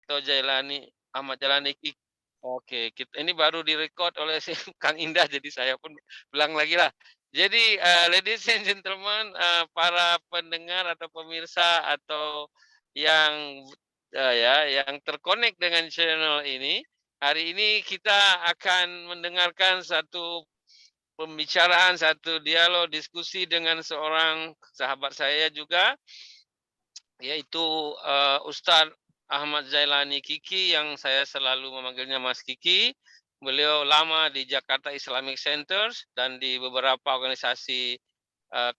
atau Ahmad Jailani Kiki. Oke, ini baru direkod oleh si Kang Indah, jadi saya pun ulang lagi lah. Jadi, ladies and gentlemen, para pendengar atau pemirsa atau yang, yang terkonek dengan channel ini, hari ini kita akan mendengarkan satu pembicaraan, satu dialog diskusi dengan seorang sahabat saya juga, yaitu Ustadz Ahmad Jailani Kiki, yang saya selalu memanggilnya Mas Kiki. Beliau lama di Jakarta Islamic Centers dan di beberapa organisasi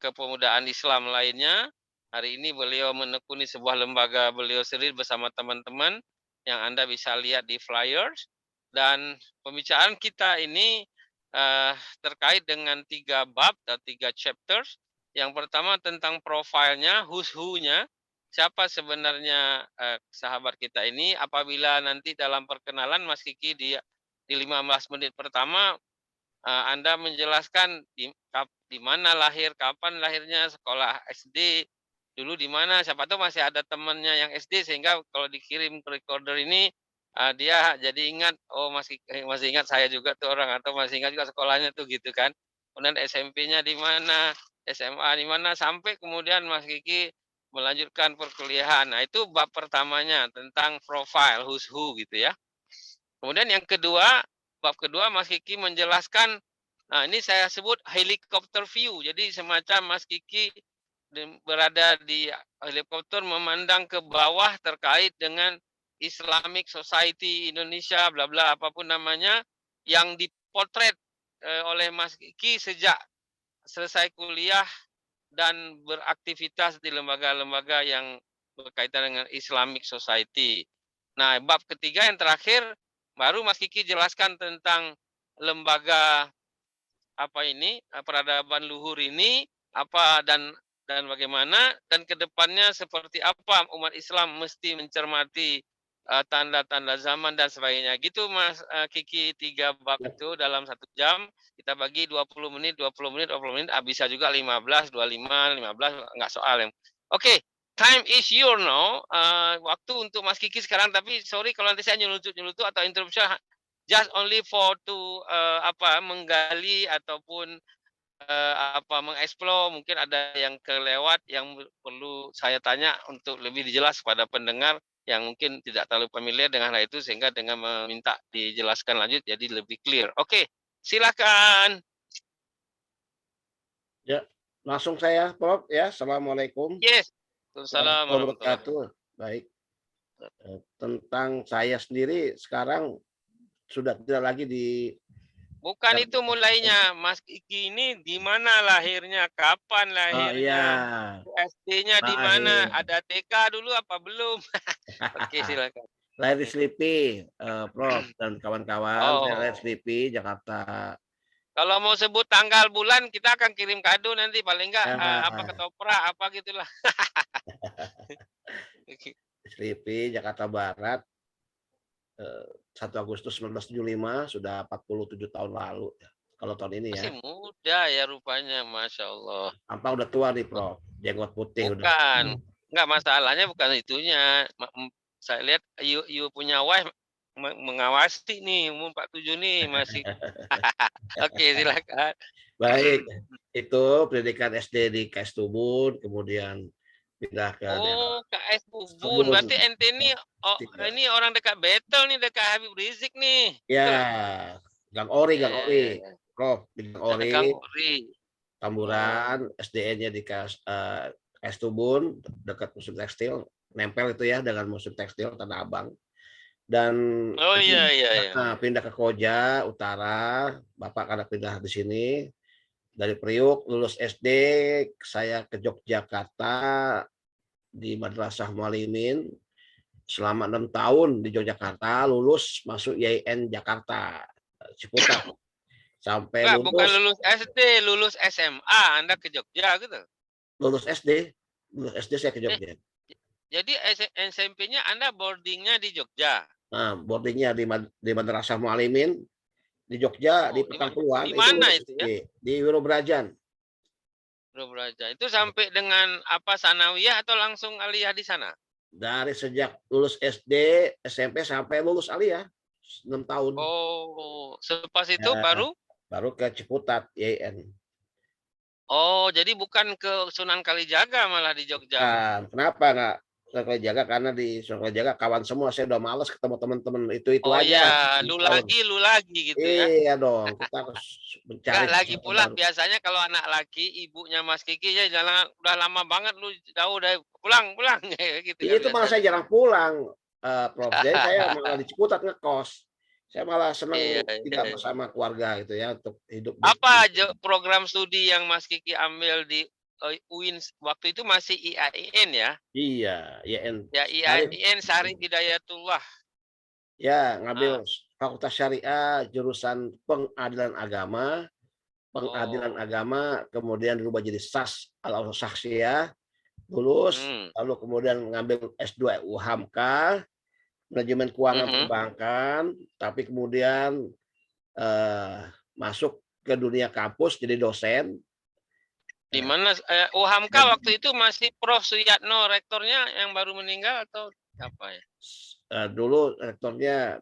kepemudaan Islam lainnya. Hari ini beliau menekuni sebuah lembaga beliau sendiri bersama teman-teman yang Anda bisa lihat di flyers. Dan pembicaraan kita ini terkait dengan 3 bab atau 3 chapters. Yang pertama tentang profilnya, who's who-nya, siapa sebenarnya sahabat kita ini. Apabila nanti dalam perkenalan Mas Kiki di 15 menit pertama Anda menjelaskan di mana lahir, kapan lahirnya, sekolah SD dulu di mana, siapa tahu masih ada temannya yang SD, sehingga kalau dikirim ke recorder ini dia jadi ingat, oh masih ingat saya juga tuh orang, atau masih ingat juga sekolahnya tuh gitu kan. Kemudian SMP-nya di mana, SMA di mana, sampai kemudian Mas Kiki melanjutkan perkuliahan. Nah, itu bab pertamanya tentang profile, who's who gitu ya. Kemudian yang kedua, bab kedua Mas Kiki menjelaskan, nah ini saya sebut helikopter view. Jadi semacam Mas Kiki berada di helikopter memandang ke bawah terkait dengan Islamic Society Indonesia, bla bla apapun namanya, yang dipotret oleh Mas Kiki sejak selesai kuliah dan beraktivitas di lembaga-lembaga yang berkaitan dengan Islamic Society. Nah, bab ketiga yang terakhir baru Mas Kiki jelaskan tentang lembaga peradaban luhur ini apa dan bagaimana, dan kedepannya seperti apa umat Islam mesti mencermati tanda-tanda zaman dan sebagainya. Gitu Mas Kiki, 3 bab itu dalam 1 jam. Kita bagi 20 menit, 20 menit, 20 menit, bisa juga 15, 25, 15, enggak soal yang. Oke, time is your now. Waktu untuk Mas Kiki sekarang, tapi sorry kalau nanti saya nyelutut atau interupsi, just only for to menggali ataupun mengeksplor, mungkin ada yang kelewat yang perlu saya tanya untuk lebih dijelas pada pendengar yang mungkin tidak terlalu familiar dengan hal itu, sehingga dengan meminta dijelaskan lanjut jadi lebih clear. Oke, silakan. Ya, langsung saya, Prof. Ya, assalamualaikum. Yes. Assalamualaikum warahmatullahi wabarakatuh. Baik. Tentang saya sendiri sekarang sudah tidak lagi di. Bukan itu mulainya, Mas Kiki ini di mana lahirnya, kapan lahirnya, SD-nya di mana, ada TK dulu apa belum? Oke, silakan. Lahir di Selipi, Prof. dan kawan-kawan. Saya lahir Selipi, Jakarta. Kalau mau sebut tanggal bulan, kita akan kirim kado nanti, paling enggak ketoprak apa gitulah. Selipi, Jakarta Barat. 1 Agustus 1975, sudah 47 tahun lalu. Kalau tahun ini ya. Masih muda ya rupanya, Masya Allah. Apa udah tua nih, Prof? Jenggot putih bukan. udah. Enggak, masalahnya bukan itunya. Saya lihat you punya wife mengawasi nih, umur 47 nih masih. Oke, silakan. Baik, itu pendidikan SD di KS Tubun, kemudian pindah ke KS Tubun. Berarti ente ini orang dekat Betel nih, dekat Habib Rizik nih. Ya, Gang Ori, Prof. Di Gang Ori. Tamburan, SDN-nya di KS Tubun, dekat Museum Tekstil, nempel itu ya dengan Museum Tekstil Tanah Abang. Dan pindah ke Koja Utara, Bapak karena pindah di sini. Dari Priuk, lulus SD, saya ke Yogyakarta di Madrasah Mualimin selama 6 tahun di Yogyakarta, lulus masuk YIN Jakarta, Ciputat. Sampai lulus. Bukan lulus SD, lulus SMA, Anda ke Jogja gitu? Lulus SD saya ke Jogja. Jadi SMP-nya Anda boardingnya di Jogja? Nah, boardingnya di Madrasah Mualimin di Jogja, di Petangkuan. Di mana itu ya? Di Wirobrajan. Wirobrajan. Itu sampai dengan sanawiyah atau langsung aliyah di sana? Dari sejak lulus SD, SMP sampai lulus Aliyah 6 tahun. Oh, selepas itu Ya, baru? baru ke Ciputat YN. Oh, jadi bukan ke Sunan Kalijaga malah di Jogja. Kenapa nggak Sunan Kalijaga? Karena di Sunan Kalijaga kawan semua, saya udah males ketemu teman-teman itu Oh aja. ya, lu lagi gitu ya. Iya dong, kita harus Enggak, mencari lagi sesuatu pula baru. biasanya kalau anak laki, ibunya Mas Kiki ya jangan udah lama banget lu jauh dari pulang, pulang kayak gitu kan Itu malah saya biasanya. jarang pulang, Prof. Jadi saya malah di Ciputat ngekos. Saya malah Iya, senang tinggal iya. bersama keluarga gitu ya untuk hidup Apa di program studi yang Mas Kiki ambil di UIN waktu itu masih IAIN ya? iya, YN Ya Syarif. IAIN Syarif Hidayatullah. Ya, Ah, ngambil Fakultas Syariah jurusan pengadilan oh. agama, kemudian berubah jadi SAS Al-Saksiyah, lulus, Hmm. lalu kemudian ngambil S2 UHAMKA, manajemen keuangan Mhm. perbankan, tapi kemudian masuk ke dunia kampus jadi dosen. Di Eh, mana UHAMKA dan waktu itu masih Prof Suyatno rektornya yang baru meninggal atau apa ya? dulu rektornya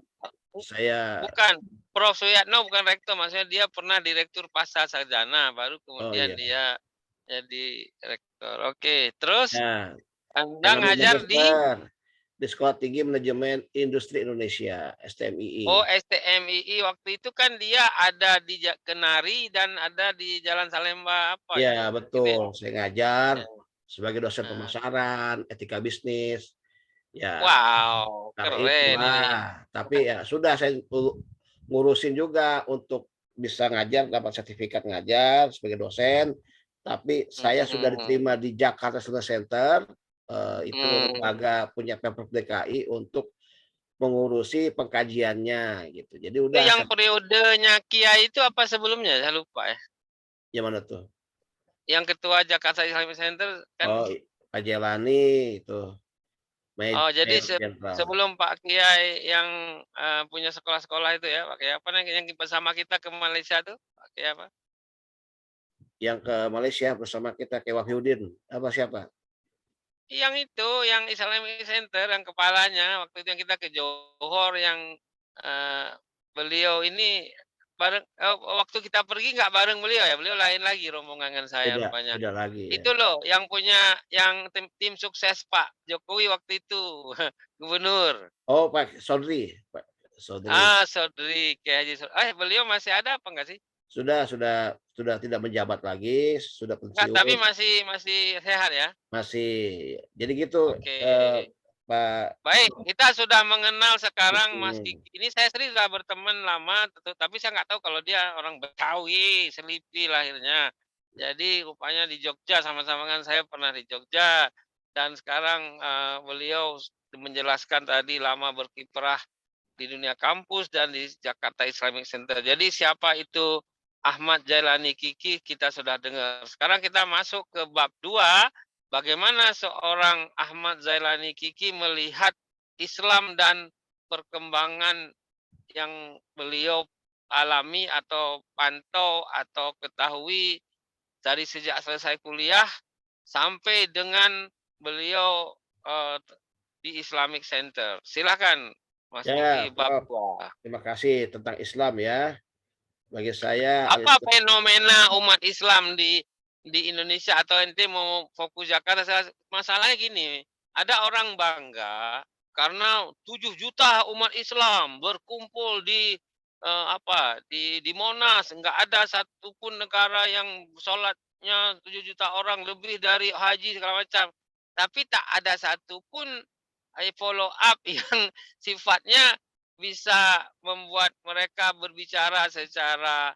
saya. Bukan, Prof Suyatno bukan rektor, maksudnya dia pernah direktur Pasca Sarjana, baru Oh kemudian iya, dia jadi rektor. Oke, terus nah saya Anda ngambil ngajar di magister di Sekolah Tinggi Manajemen Industri Indonesia (STMII). STMII. Waktu itu kan dia ada di Kenari dan ada di Jalan Salemba apa Ya ya? Itu ya? betul, saya ngajar Ya. sebagai dosen Nah. pemasaran, etika bisnis. Ya, Wow, karena keren itulah. ini. Tapi ya sudah saya ngurusin juga untuk bisa ngajar, dapat sertifikat ngajar sebagai dosen. Tapi saya sudah Mhm. diterima di Jakarta Student Center, itu Hmm. lembaga punya Pemprov DKI untuk mengurusi pengkajiannya gitu. Jadi Itu udah yang periodenya Kiai itu apa sebelumnya? Saya lupa ya. yang mana tuh? Yang ketua Jakarta Islamic Center kan. Oh, Pak Jelani itu Oh, jadi Mayor Jenderal. sebelum Pak Kiai yang punya sekolah-sekolah itu ya, Pak Kiai apa namanya yang bersama kita ke Malaysia tuh? Pak Kiai apa? Yang ke Malaysia bersama kita ke Wahyudin. Apa siapa? Yang itu, yang Islamic Center yang kepalanya waktu itu yang kita ke Johor yang eh, beliau ini bareng waktu kita pergi nggak bareng beliau ya, beliau lain lagi rombongan dengan saya Beda, rupanya. beda lagi ya. Itu loh yang punya yang tim sukses Pak Jokowi waktu itu, gubernur. Oh, Pak Sodri, Pak Sodri. Sodri Kiai Haji beliau masih ada apa enggak sih? Sudah tidak menjabat lagi, sudah Enggak, tapi pensiun, masih masih sehat ya? masih. Jadi gitu, Oke. Pak. Baik, kita sudah mengenal sekarang Mas Hmm, Kiki. Ini saya sendiri sudah berteman lama, tapi saya nggak tahu kalau dia orang Betawi, Selipi lahirnya. Jadi rupanya di Jogja, sama-sama kan saya pernah di Jogja. Dan sekarang beliau menjelaskan tadi lama berkiprah di dunia kampus dan di Jakarta Islamic Center. Jadi siapa itu Ahmad Jailani Kiki kita sudah dengar. Sekarang kita masuk ke bab 2, bagaimana seorang Ahmad Jailani Kiki melihat Islam dan perkembangan yang beliau alami atau pantau atau ketahui dari sejak selesai kuliah sampai dengan beliau di Islamic Center. Silakan Mas ya, Kiki bab Prof. 2. Terima kasih tentang Islam ya. Bagi saya Apa fenomena umat Islam di Indonesia atau ente mau fokus Jakarta? Masalahnya gini, ada orang bangga karena 7 juta umat Islam berkumpul di di Monas, enggak ada satupun negara yang sholatnya 7 juta orang lebih dari haji segala macam. Tapi tak ada satupun follow up yang sifatnya bisa membuat mereka berbicara secara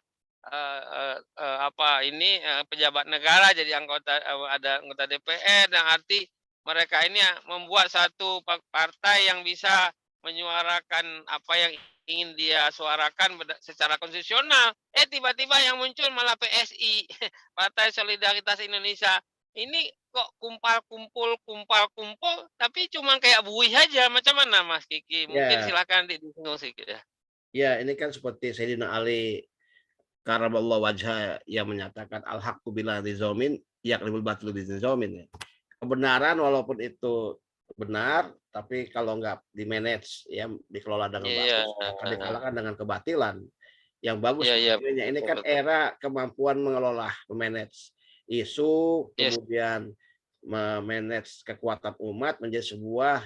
pejabat negara jadi anggota ada anggota DPR dan arti mereka ini membuat satu partai yang bisa menyuarakan apa yang ingin dia suarakan secara konstitusional. Tiba-tiba yang muncul malah PSI, Partai Solidaritas Indonesia. Ini kok kumpul, tapi cuma kayak buih aja. Macam mana Mas Kiki? Mungkin ya, silakan didiskusi sedikit ya. ya ini kan seperti Sayyidina Ali karamallahu wajha yang menyatakan al-haqqu bila dizomin yaklibul batil bizomin ya. Kebenaran walaupun itu benar, tapi kalau nggak di-manage ya, dikelola dengan Iya, bagus, akan dikalahkan dengan kebatilan. Yang bagus iya, iya, seperti ini betul, kan betul. era kemampuan mengelola, me-manage isu, Yes, kemudian me-manage kekuatan umat menjadi sebuah,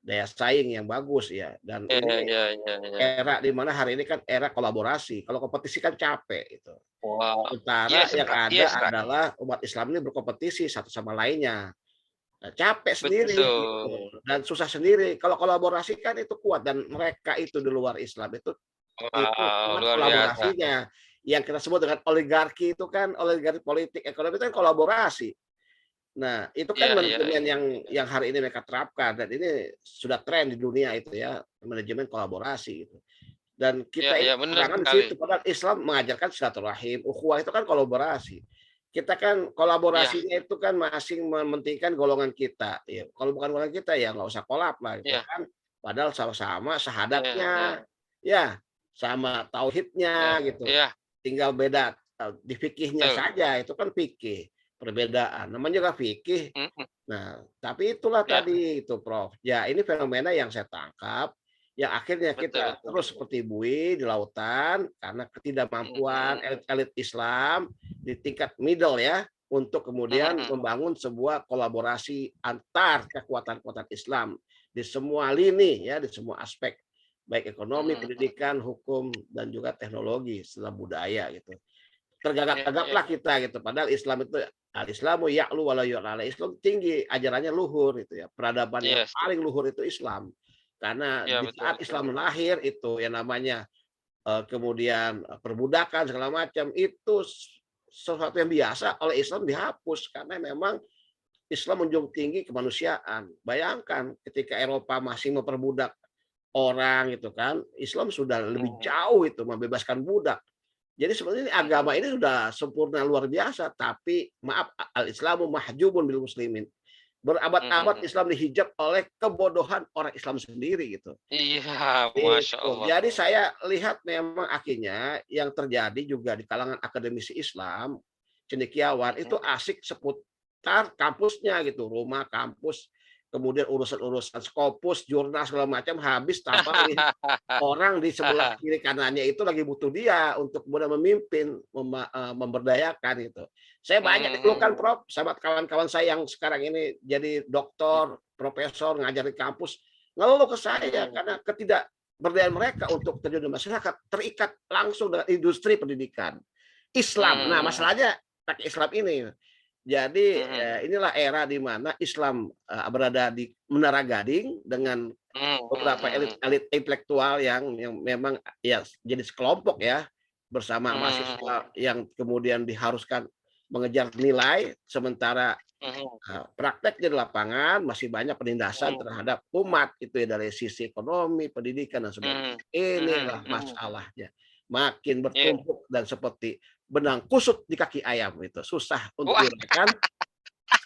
daya saing yang bagus ya, dan iya, ini iya, iya, iya. era di mana hari ini kan era kolaborasi, kalau kompetisi kan capek itu. Wah, Sementara yes, yang Kak, ada yes, Kak. adalah umat Islam ini berkompetisi satu sama lainnya. Nah, capek sendiri gitu, Betul. dan susah sendiri. Kalau kolaborasi kan itu kuat dan mereka itu di luar Islam itu Wow, kuat luar biasa. kolaborasinya. Yang kita sebut dengan oligarki itu kan oligarki politik, ekonomi itu kan kolaborasi. Nah, itu kan Iya, iya, manajemen iya. yang hari ini mereka terapkan dan ini sudah tren di dunia itu ya, manajemen kolaborasi gitu. Dan Iya, kita ini iya, benar kekurangan di sekali. situ, padahal Islam mengajarkan silaturahim, ukhuwah itu kan kolaborasi. Kita kan Iya, kolaborasinya itu kan masing mementingkan golongan kita, ya kalau bukan golongan kita ya nggak usah kolab lah gitu iya, kan. Padahal sama-sama iya, iya, syahadatnya, ya sama iya, tauhidnya gitu. iya, Tinggal beda, di fikihnya betul. saja, itu kan fikih, perbedaan, namanya juga fikih. Mhm, Nah, tapi itulah iya, tadi itu Prof. Ya ini fenomena yang saya tangkap, yang akhirnya betul, kita betul, terus betul. seperti buih di lautan karena ketidakmampuan Mhm, elit-elit Islam di tingkat middle ya, untuk mhm, kemudian mhm, membangun sebuah kolaborasi antar kekuatan-kekuatan Islam di semua lini ya, di semua aspek, baik ekonomi, mhm, mhm. pendidikan, hukum, dan juga teknologi serta budaya gitu. Iya, iya, Tergagap-gagaplah kita gitu, padahal Islam itu al-Islamu ya'lu wa la yu'la, Islam tinggi, ajarannya luhur itu ya, peradaban yang iya sih. paling luhur itu Islam. Karena Iya, di betul, saat betul. Islam lahir itu yang namanya, kemudian, perbudakan segala macam itu sesuatu yang biasa oleh Islam dihapus karena memang Islam menjunjung tinggi kemanusiaan. Bayangkan ketika Eropa masih memperbudak orang gitu kan, Islam sudah lebih Mhm, jauh itu membebaskan budak. Jadi sebenarnya agama mhm, ini sudah sempurna luar biasa, tapi maaf al-Islamu mahjubun bil muslimin. mhm, Berabad-abad mhm. Islam dihijab oleh kebodohan orang Islam sendiri gitu. Iya, masya Itu. Allah. Jadi saya lihat memang akhirnya yang terjadi juga di kalangan akademisi Islam, cendekiawan Mhm. itu asik seputar kampusnya gitu, rumah, kampus, kemudian urusan-urusan Scopus, jurnal segala macam habis tanpa melihat orang di sebelah kiri kanannya itu lagi butuh dia untuk kemudian memimpin, memberdayakan gitu. Saya banyak Mhm, dikeluhkan Prof, sahabat kawan-kawan saya yang sekarang ini jadi mhm, doktor, profesor, ngajar di kampus, ngeluh ke saya mhm, karena ketidakberdayaan mereka untuk terjun di masyarakat, terikat langsung dengan industri pendidikan. Islam, nah mhm, masalahnya pakai Islam ini. Jadi, mhm, inilah era di mana Islam, berada di Menara Gading dengan mhm, beberapa mhm, elit-elit intelektual yang memang ya jadi sekelompok ya, bersama mhm, mahasiswa yang kemudian diharuskan mengejar nilai, sementara, mhm, praktek di lapangan masih banyak penindasan mhm, terhadap umat, itu ya dari sisi ekonomi, pendidikan, dan sebagainya. mhm, mhm, Inilah mhm. masalahnya, makin Iya. bertumpuk dan seperti benang kusut di kaki ayam itu, susah untuk Wah, diuraikan,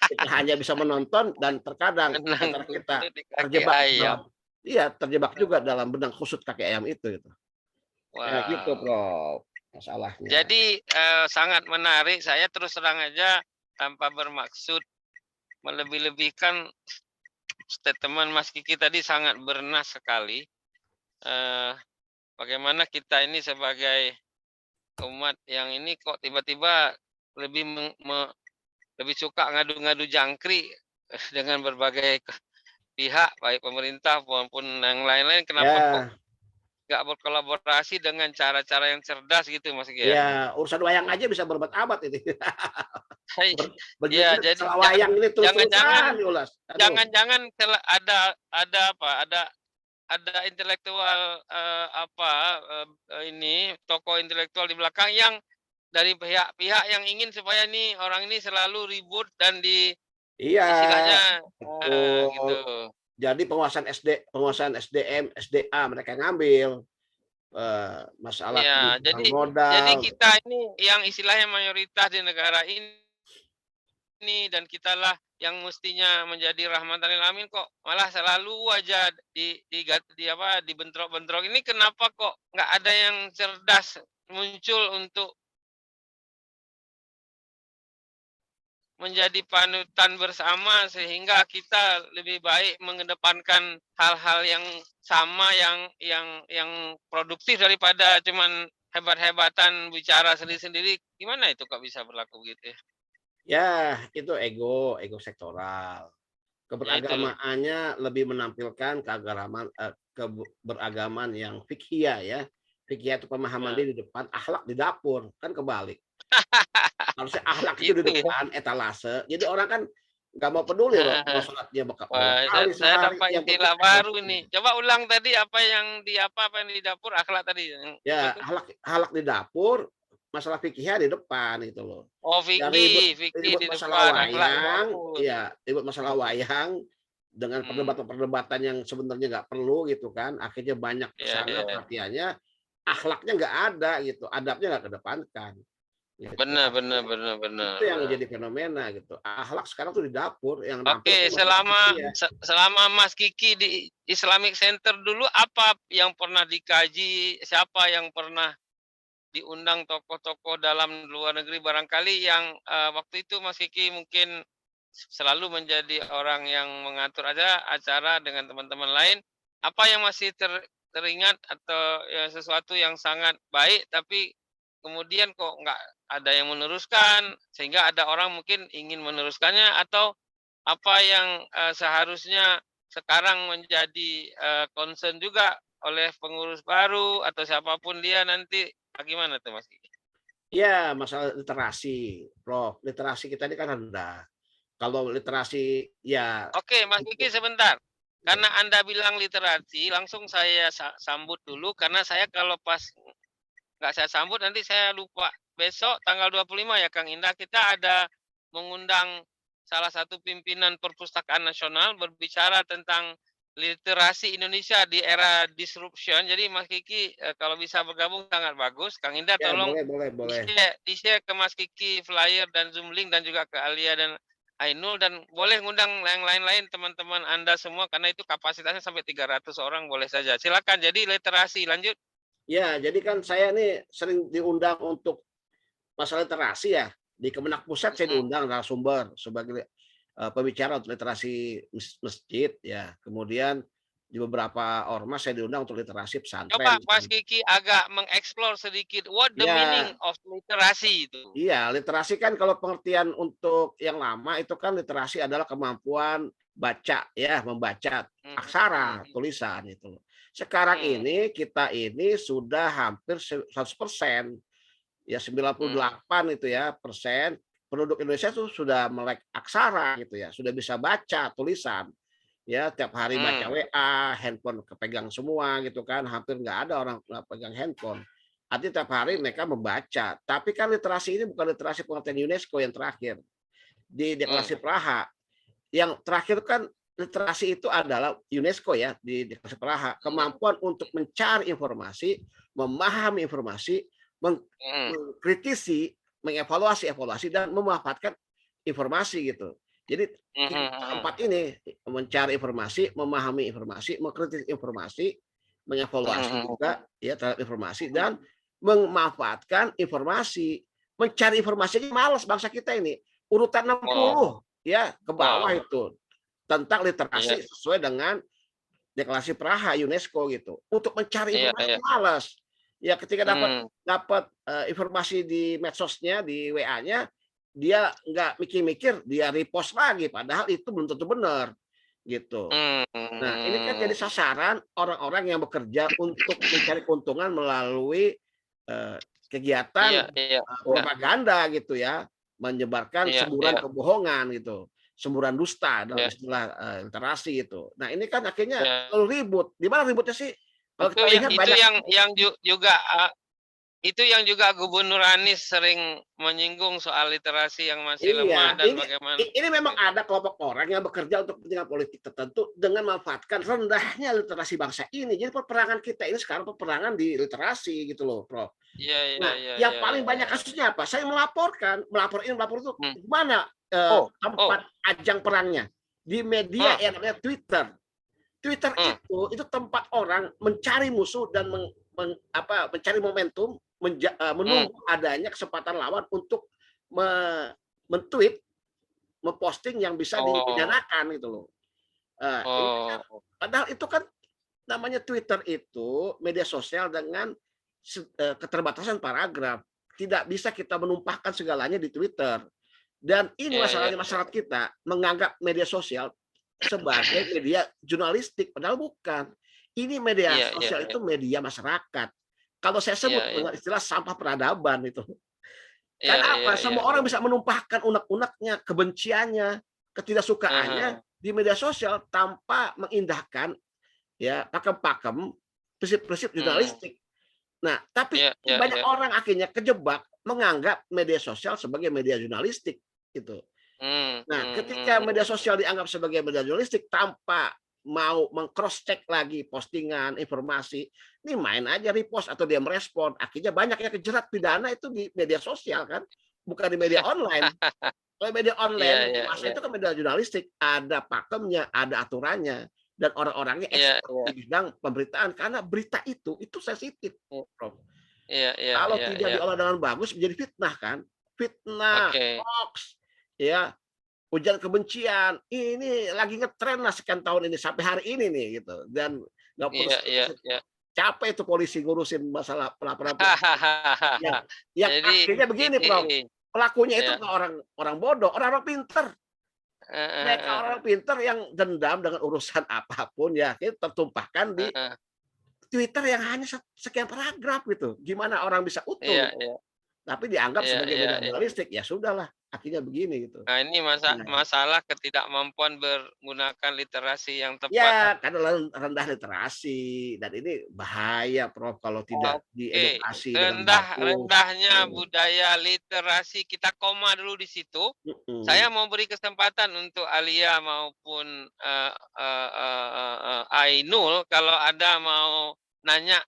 kita hanya bisa menonton dan terkadang benang antara kita kusut di kaki terjebak ayam. dalam iya, terjebak juga dalam benang kusut kaki ayam itu gitu. Kayak gitu, Wow. Prof, masalahnya. Jadi, sangat menarik. Saya terus terang aja tanpa bermaksud melebih-lebihkan statement Mas Kiki tadi sangat bernas sekali. Eee, Bagaimana kita ini sebagai umat yang ini kok tiba-tiba lebih lebih suka ngadu-ngadu jangkrik dengan berbagai pihak, baik pemerintah maupun yang lain-lain. Kenapa kok Ya, nggak berkolaborasi dengan cara-cara yang cerdas gitu, Mas Kiki ya? ya urusan wayang aja bisa berabad-abad ini. Iya, Berjilid-jilid jadi masalah wayang ini jangan-jangan terus-terusan diulas. Aduh. jangan-jangan ada apa, ada intelektual, apa, ini tokoh intelektual di belakang yang dari pihak-pihak yang ingin supaya nih orang ini selalu ribut dan Iya, istilahnya betul. gitu. Jadi penguasaan SDM, SDA mereka ngambil, masalah Iya, kebutuhan jadi modal. kita ini yang istilahnya mayoritas di negara ini dan kitalah yang mestinya menjadi rahmatan lil alamin kok malah selalu aja di apa, dibentrok-bentrok. Ini kenapa kok nggak ada yang cerdas muncul untuk menjadi panutan bersama sehingga kita lebih baik mengedepankan hal-hal yang sama yang produktif daripada cuman hebat-hebatan bicara sendiri-sendiri. Gimana itu kok bisa berlaku gitu ya? Ya, itu ego sektoral. Ya itu loh. Keberagamaannya lebih menampilkan keberagaman yang fikih ya. Fikih itu pemahaman Nah. dia di depan, akhlak di dapur, kan kebalik. Harusnya akhlak itu di Itu ya. depan, etalase. Jadi orang kan nggak mau peduli loh, mau sholatnya berapa Wah, kali saya sehari, dapat yang penting istilah baru akhlaknya. nih. Coba ulang tadi apa yang di dapur akhlak tadi, apa Ya, itu? akhlak di dapur, masalah fikihnya di depan gitu loh. Oh, Ya fikih ribut di masalah depan, akhlak di wayang, dapur. ya ribut masalah Mhm, wayang dengan mhm. perdebatan-perdebatan yang sebenarnya nggak perlu gitu kan. Akhirnya banyak ke Iya, sana iya. perhatiannya, akhlaknya nggak ada gitu, adabnya nggak kedepankan gitu. Benar, benar, Akhirnya benar, itu benar, yang benar. jadi fenomena gitu. Akhlak sekarang tuh di dapur, yang nampil Oke, tuh masalah fikih ya. selama Mas Kiki di Islamic Center dulu, apa yang pernah dikaji, siapa yang pernah diundang tokoh-tokoh dalam luar negeri barangkali yang, waktu itu Mas Kiki mungkin selalu menjadi orang yang mengatur aja acara dengan teman-teman lain, apa yang masih teringat atau ya sesuatu yang sangat baik tapi kemudian kok nggak ada yang meneruskan, sehingga ada orang mungkin ingin meneruskannya atau apa yang, seharusnya sekarang menjadi, concern juga oleh pengurus baru atau siapapun dia nanti, bagaimana tuh Mas Kiki? Iya, masalah literasi, Prof. Literasi kita ini kan rendah. Kalau literasi ya Oke, Mas Kiki untuk sebentar, ya, karena Anda bilang literasi langsung saya sambut dulu karena saya kalau pas nggak saya sambut nanti saya lupa. Besok tanggal 25 ya Kang Indah, kita ada mengundang salah satu pimpinan Perpustakaan Nasional berbicara tentang literasi Indonesia di era disruption. Jadi Mas Kiki, kalau bisa bergabung sangat bagus. Kang Indah ya tolong boleh boleh boleh. di-share ke Mas Kiki flyer dan Zoom link dan juga ke Alia dan Ainul dan boleh ngundang yang lain-lain teman-teman Anda semua karena itu kapasitasnya sampai 300 orang boleh saja. Silakan. Jadi literasi lanjut. Ya, jadi kan saya nih sering diundang untuk masalah literasi ya. Di Kemenak Pusat saya Mhm. diundang narasumber sebagai pembicara untuk literasi masjid ya. Kemudian di beberapa ormas saya diundang untuk literasi Coba pesantren. Mas Kiki agak mengeksplor sedikit, what the meaning Ya, of literasi itu? iya, literasi kan kalau pengertian untuk yang lama itu kan literasi adalah kemampuan baca ya, membaca Mhm, aksara, mhm, tulisan itu. Sekarang mhm, ini kita ini sudah hampir 100%, ya mhm, 98 itu ya persen penduduk Indonesia tuh sudah melek aksara gitu ya, sudah bisa baca tulisan. Ya tiap hari baca mhm, WA, handphone kepegang semua gitu kan, hampir nggak ada orang nggak pegang handphone. Artinya tiap hari mereka membaca, tapi kan literasi ini bukan literasi pengertian UNESCO yang terakhir, di mhm, Deklarasi Praha. Yang terakhir kan literasi itu adalah UNESCO ya, di Deklarasi Praha, mhm, kemampuan untuk mencari informasi, memahami informasi, mhm, mengkritisi, mengevaluasi evaluasi dan memanfaatkan informasi gitu. Jadi mhm, keempat mhm, ini mencari informasi, memahami informasi, mengkritik informasi, mengevaluasi mhm, juga ya terhadap informasi mhm, dan memanfaatkan informasi. Mencari informasi aja malas bangsa kita ini. Urutan wow, 60 ya ke bawah wow, itu tentang iya, literasi sesuai dengan Deklarasi Praha UNESCO gitu. Untuk mencari iya, informasi iya, malas. Ya ketika dapat mmm, dapat, informasi di medsosnya, di WA-nya, dia nggak mikir-mikir, dia repost lagi, padahal itu belum tentu benar, gitu. Nah, ini kan jadi mmm, sasaran orang-orang yang bekerja untuk mencari keuntungan melalui, kegiatan, iya, iya, iya, propaganda gitu ya, menyebarkan iya, semburan iya, kebohongan gitu, semburan dusta dalam iya, istilah, literasi itu. Nah, ini kan akhirnya iya, selalu ribut, di mana ributnya sih? Kalau kita lihat itu banyak yang juga, itu yang juga Gubernur Anies sering menyinggung soal literasi yang masih lemah iya, dan bagaimana ini memang gitu. ada kelompok orang yang bekerja untuk kepentingan politik tertentu dengan memanfaatkan rendahnya literasi bangsa ini. Jadi peperangan kita ini sekarang peperangan di literasi gitu loh, Prof. Iya, iya, Nah, iya, yang iya, paling iya, banyak iya. kasusnya apa? Saya melaporkan, melapor ini, melapor itu, Mmm. di mana, Oh, oh, tempat ajang perangnya? Di media heeh, yang namanya Twitter. Twitter heeh, itu tempat orang mencari musuh dan mencari momentum, mmm, menunggu adanya kesempatan lawan untuk me men-tweet memposting yang bisa Oh. dipidanakan gitu loh. Ini kan Oh. padahal itu kan namanya Twitter itu media sosial dengan keterbatasan paragraf. Tidak bisa kita menumpahkan segalanya di Twitter. Dan ini Iya iya masalahnya iya. masyarakat kita menganggap media sosial sebagai media jurnalistik, padahal bukan. Ini media Iya iya sosial iya. itu media masyarakat. Kalau saya Iya sebut iya. dengan istilah sampah peradaban itu. Iya Karena iya apa? iya Semua iya. orang bisa menumpahkan unek-uneknya, kebenciannya, ketidaksukaannya Ah di media sosial tanpa mengindahkan ya pakem-pakem prinsip-prinsip Hmm. jurnalistik. Nah, tapi Iya iya banyak iya. orang akhirnya kejebak menganggap media sosial sebagai media jurnalistik gitu. Nah, ketika media Hmm. sosial dianggap sebagai media jurnalistik tanpa mau meng-cross check lagi postingan, informasi, ini main aja repost atau dia merespon, akhirnya banyak yang kejerat pidana itu di media sosial kan, bukan di media online. Kalau media Iya online iya masa iya. itu kan media jurnalistik, ada pakemnya, ada aturannya, dan orang-orangnya Iya expert iya. di bidang pemberitaan karena berita itu sensitif, Prof. Iya iya Kalau iya tidak iya. diolah dengan bagus menjadi fitnah kan, fitnah, Oke. hoax, ya, ujaran kebencian, ini lagi ngetren lah sekian tahun ini sampai hari ini nih gitu, dan nggak Iya iya putus-putus iya. capek itu polisi ngurusin masalah pelaporan-pelaporan. Yang yang Jadi akhirnya begini Prof, ini pelakunya itu ya. bukan orang orang bodoh, orang-orang pinter. Heeh Mereka heeh orang pinter yang dendam dengan urusan apapun ya, itu tertumpahkan di heeh. Twitter yang hanya sekian paragraf gitu. Gimana orang bisa utuh Iya gitu, iya. tapi dianggap Iya sebagai iya media iya. jurnalistik, ya sudahlah, akhirnya begini gitu. Nah, ini Nah, masalah ketidakmampuan menggunakan literasi yang tepat. ya karena rendah literasi dan ini bahaya Prof kalau tidak Oke, diedukasi dengan bagus. rendahnya budaya literasi, kita koma dulu di situ. Mhm. Saya mau beri kesempatan untuk Alia maupun, Ainul kalau ada mau nanya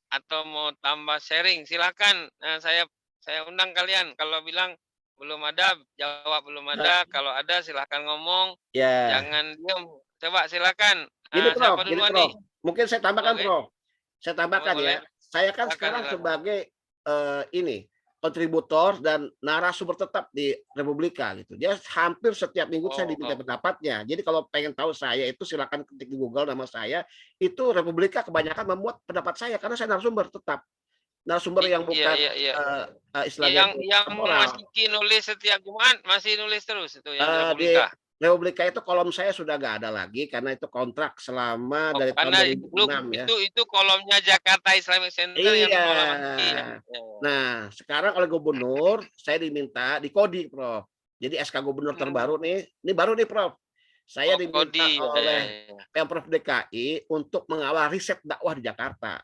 atau mau tambah sharing silakan, saya undang kalian. Kalau bilang belum ada, jawab belum Nah, ada, kalau ada silahkan ngomong, ya jangan diam. Coba silakan, siapa Gini duluan nih? Prof, mungkin saya tambahkan Oke, Prof. Saya tambahkan boleh. ya, saya kan Silakan sekarang silakan. sebagai, ini, kontributor dan narasumber tetap di Republika gitu. Dia hampir setiap minggu saya diminta Oh, pendapatnya. Jadi kalau pengen tahu saya itu silakan ketik di Google nama saya, itu Republika kebanyakan memuat pendapat saya karena saya narasumber tetap. Narasumber yang iya bukan, iya iya. istilahnya itu Yang Mas temporal. Kiki nulis setiap Jumat masih nulis terus itu yang di Di Republika? Republika itu kolom saya sudah nggak ada lagi karena itu kontrak selama Oh, dari tahun karena dulu 2006 ya. itu kolomnya Jakarta Islamic Center yang Iya. dikelola Mas Kiki ya? Ya. Nah, sekarang oleh gubernur, saya diminta dikodi, Prof. Jadi SK gubernur Hmm. terbaru nih, ini baru nih, Prof. Saya Oh, Kodi, diminta ya ya oleh ya. Pemprov DKI untuk mengawal riset dakwah di Jakarta.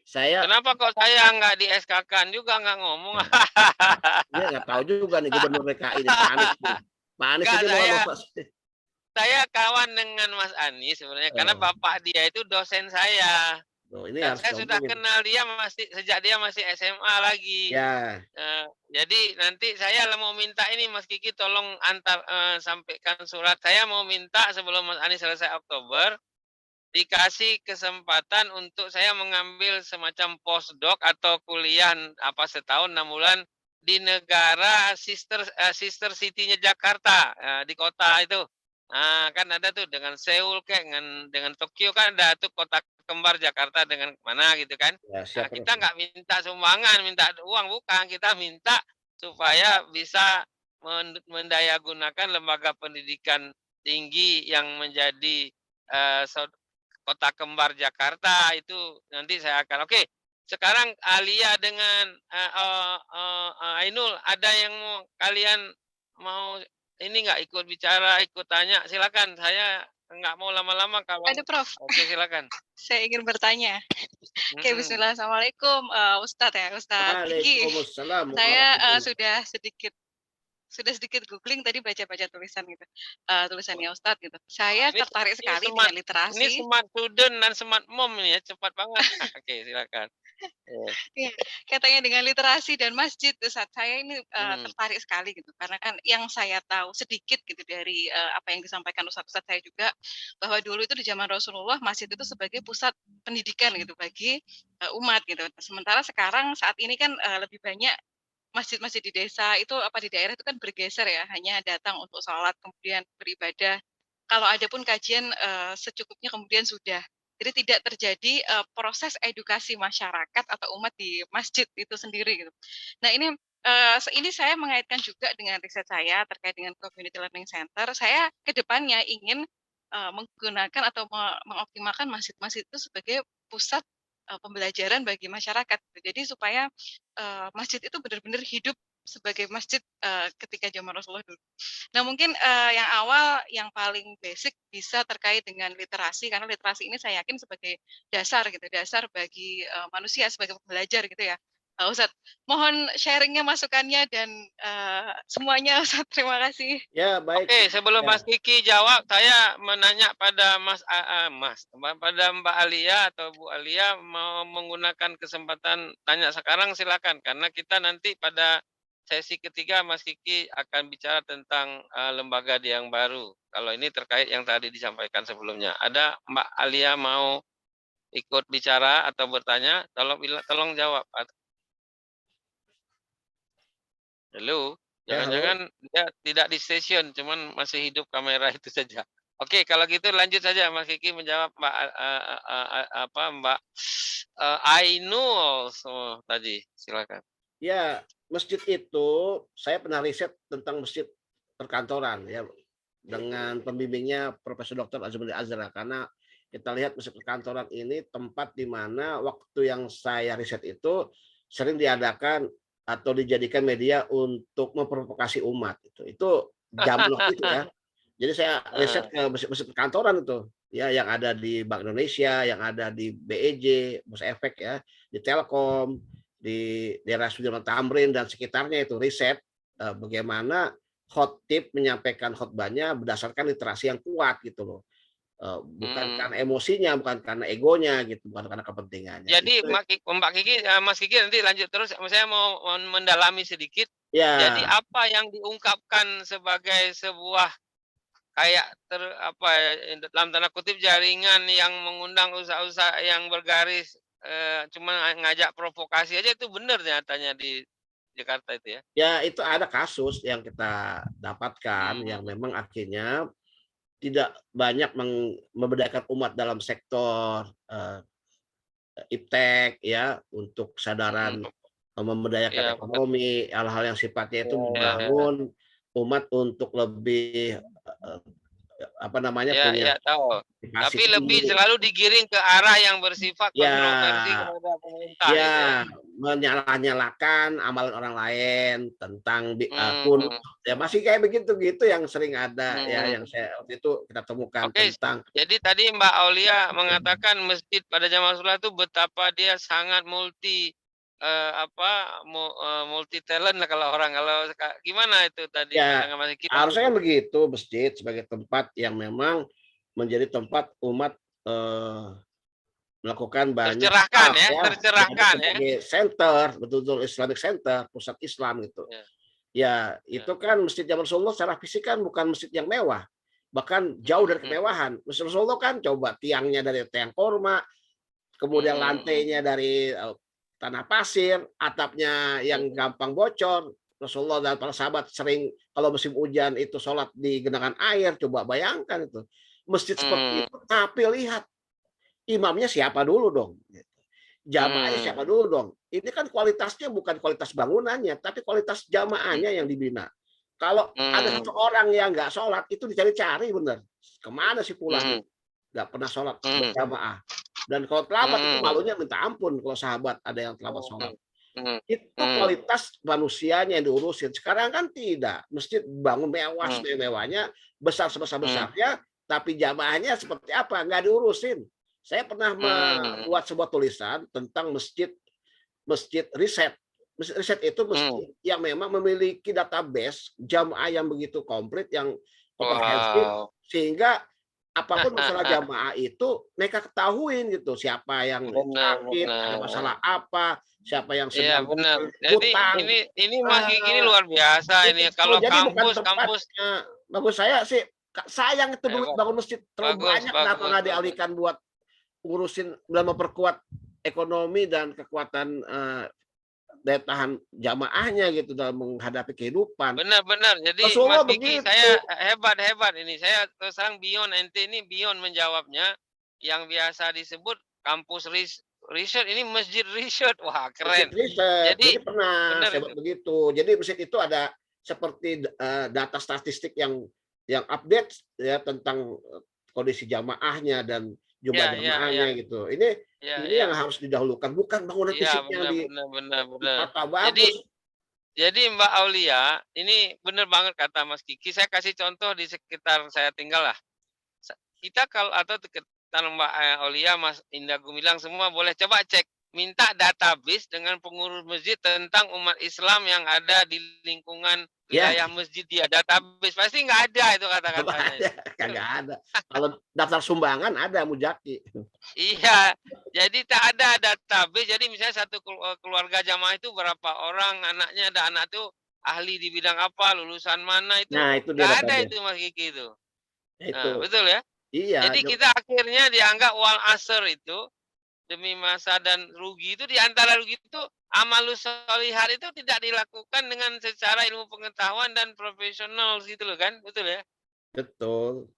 Saya Kenapa kok saya nggak di SK-kan juga nggak ngomong? nah, ini nggak tahu juga nih gubernur DKI ini, Pak Anies nih. Pak Anies Enggak, ini luar saya biasa. saya kawan dengan Mas Anies sebenarnya karena Eh, bapak dia itu dosen saya. tuh, ini Dan harus saya sudah diomongin. kenal dia sejak dia masih SMA lagi. Ya, Jadi nanti saya mau minta ini Mas Kiki tolong sampaikan surat. Saya mau minta sebelum Mas Anies selesai Oktober, dikasih kesempatan untuk saya mengambil semacam postdoc atau kuliah setahun 6 bulan di negara sister city-nya Jakarta, di kota itu. Nah, kan ada tuh dengan Seoul kayak dengan Tokyo kan ada tuh kota kembar Jakarta dengan mana gitu kan. ya Nah, siap, Prof. kita nggak minta sumbangan, minta uang bukan, kita minta supaya bisa mendayagunakan lembaga pendidikan tinggi yang menjadi eh, kota kembar Jakarta itu nanti saya akan oke. Sekarang Alia dengan Ainul ada yang mau kalian mau ini nggak ikut bicara, ikut tanya, silakan. Saya nggak mau lama-lama kalau Ada Prof, oke silakan. saya ingin bertanya. Oke, Mm-mm. bismillah. Assalamualaikum, Ustadz ya, Ustadz Kiki. Waalaikumsalam Saya warahmatullahi sudah sedikit googling tadi baca-baca tulisan gitu, tulisannya Ustadz gitu. Wah, Saya tertarik sekali dengan ini literasi. smart student dan smart mom ini ya, cepat banget. Oke, silakan. Iya, katanya dengan literasi dan masjid, Ustadz. Saya ini Hmm. tertarik sekali gitu, karena kan yang saya tahu sedikit gitu dari apa yang disampaikan Ustadz saya juga, bahwa dulu itu di zaman Rasulullah masjid itu sebagai pusat pendidikan gitu bagi umat gitu. Sementara sekarang saat ini kan lebih banyak masjid-masjid di desa itu apa di daerah itu kan bergeser ya, hanya datang untuk sholat kemudian beribadah. Kalau ada pun kajian, secukupnya kemudian sudah. Jadi tidak terjadi, proses edukasi masyarakat atau umat di masjid itu sendiri gitu. Nah ini saya mengaitkan juga dengan riset saya terkait dengan community learning center. Saya ke depannya ingin, menggunakan atau mengoptimalkan masjid-masjid itu sebagai pusat, pembelajaran bagi masyarakat gitu. Jadi supaya, masjid itu benar-benar hidup sebagai masjid, ketika zaman Rasulullah dulu. Nah mungkin, yang awal yang paling basic bisa terkait dengan literasi, karena literasi ini saya yakin sebagai dasar gitu, dasar bagi, manusia sebagai pembelajar gitu ya, Ustadz. Mohon sharing-nya, masukannya dan, semuanya Ustadz, terima kasih. Ya, baik. Oke, sebelum Ya. Mas Kiki jawab, saya menanya pada pada Mbak Alia atau Bu Alia mau menggunakan kesempatan tanya sekarang silakan karena kita nanti pada sesi ketiga Mas Kiki akan bicara tentang lembaga yang baru. Kalau ini terkait yang tadi disampaikan sebelumnya. Ada Mbak Alia mau ikut bicara atau bertanya? Tolong jawab. Halo. Ya, halo. Jangan-jangan dia tidak di stasiun, cuman masih hidup kamera itu saja. Oke, kalau gitu lanjut saja Mas Kiki menjawab Mbak Ainul tadi. Silakan. Ya, masjid itu saya pernah riset tentang masjid perkantoran ya dengan pembimbingnya Profesor Dr. Azumul Azra karena kita lihat masjid perkantoran ini tempat di mana waktu yang saya riset itu sering diadakan atau dijadikan media untuk memprovokasi umat itu zaman waktu itu ya. Jadi saya riset ke masjid perkantoran itu ya yang ada di Bank Indonesia, yang ada di BEJ, Bursa Efek ya, di Telkom, di daerah Sudirman Tamrin dan sekitarnya itu riset bagaimana khotib menyampaikan khotbahnya berdasarkan literasi yang kuat gitu loh. Bukan karena emosinya, bukan karena egonya gitu, bukan karena kepentingannya. Jadi itu, Mbak Kiki, Mas Kiki nanti lanjut terus. Saya mau mendalami sedikit. ya. Jadi apa yang diungkapkan sebagai sebuah kayak dalam tanda kutip jaringan yang mengundang usaha-usaha yang bergaris cuma ngajak provokasi aja itu benar nyatanya di Jakarta itu ya? Ya itu ada kasus yang kita dapatkan yang memang akhirnya tidak banyak membedakan umat dalam sektor iptek ya untuk kesadaran memberdayakan ekonomi, hal-hal yang sifatnya itu membangun umat untuk lebih punya tahu. Tapi lebih selalu digiring ke arah yang bersifat kontroversi kepada pemerintah ya, gitu ya. Menyalah-nyalakan amalan orang lain tentang ya masih kayak begitu gitu yang sering ada ya yang saya waktu itu kita temukan tentang. Jadi tadi Mbak Aulia mengatakan masjid pada zaman Rasulullah itu betapa dia sangat multi talent lah kalau gimana itu tadi Ya, harusnya kan begitu masjid sebagai tempat yang memang menjadi tempat umat melakukan banyak tercerahkan ya. Center, betul-betul Islamic Center, pusat Islam gitu. Ya, itu kan masjid zaman Rasulullah secara fisik kan bukan masjid yang mewah. Bahkan jauh dari kemewahan. Masjid Rasulullah kan coba tiangnya dari tiang korma, kemudian lantainya dari tanah pasir, atapnya yang gampang bocor. Rasulullah dan para sahabat sering kalau musim hujan itu sholat di genangan air. Coba bayangkan itu. Masjid seperti itu, tapi lihat imamnya siapa dulu dong. Jamaahnya siapa dulu dong. Ini kan kualitasnya bukan kualitas bangunannya, tapi kualitas jamaahnya yang dibina. Kalau ada satu orang yang nggak sholat, itu dicari-cari bener. Kemana sih pulang? Nggak pernah sholat berjamaah. Dan kalau terlambat itu malunya minta ampun kalau sahabat ada yang terlambat sholat. Itu kualitas manusianya yang diurusin. Sekarang kan tidak. Masjid bangun mewah, mewahnya, besar sebesar-besarnya, tapi jamaahnya seperti apa? Nggak diurusin. Saya pernah membuat sebuah tulisan tentang masjid riset. Masjid riset itu masjid yang memang memiliki database jamaah yang begitu komplit, yang komprehensif, sehingga apapun masalah jamaah itu mereka ketahuin gitu, siapa yang sakit, ada masalah apa, siapa yang sedang hutang. Ini Mas Kiki ini luar biasa ini. Kalau kampus bagus saya sih sayang itu duit bangun masjid terlalu banyak, kenapa nggak dialihkan buat ngurusin dan memperkuat ekonomi dan kekuatan daya tahan jamaahnya gitu dalam menghadapi kehidupan. Benar. Jadi Rasulullah Mas Kiki, begitu. saya hebat ini. Saya terus terang beyond ente ini beyond menjawabnya. Yang biasa disebut kampus research ini masjid research. Wah, Masjid keren. riset. Jadi pernah benar saya itu. buat begitu. Jadi masjid itu ada seperti data statistik yang update ya tentang kondisi jamaahnya dan jumlah Ya. jamaahnya gitu. Ini yang Ya. harus didahulukan, bukan bangunan Iya, fisik yang benar. ditata Jadi bagus. jadi Mbak Aulia, ini benar banget kata Mas Kiki. Saya kasih contoh di sekitar saya tinggal lah. Kita kalau atau sekitar Mbak Aulia, Mas Indah Gumilang semua boleh coba cek. Minta database dengan pengurus masjid tentang umat Islam yang ada di lingkungan Ya, wilayah masjid dia. Database pasti nggak ada itu apa kata-katanya ada? itu. Kagak ada. Kalau daftar sumbangan ada Mujaki. Iya, jadi tak ada database. Jadi misalnya satu keluarga jamaah itu berapa orang, anaknya ada anak tuh ahli di bidang apa, lulusan mana itu Nah, itu dia nggak ada database. itu Mas Kiki itu. Nah, itu. Nah, betul ya. Iya, Jadi kita akhirnya dianggap wal asr itu demi masa dan rugi itu di antara rugi itu amalus solihat itu tidak dilakukan dengan secara ilmu pengetahuan dan profesional gitu loh kan, betul ya? betul.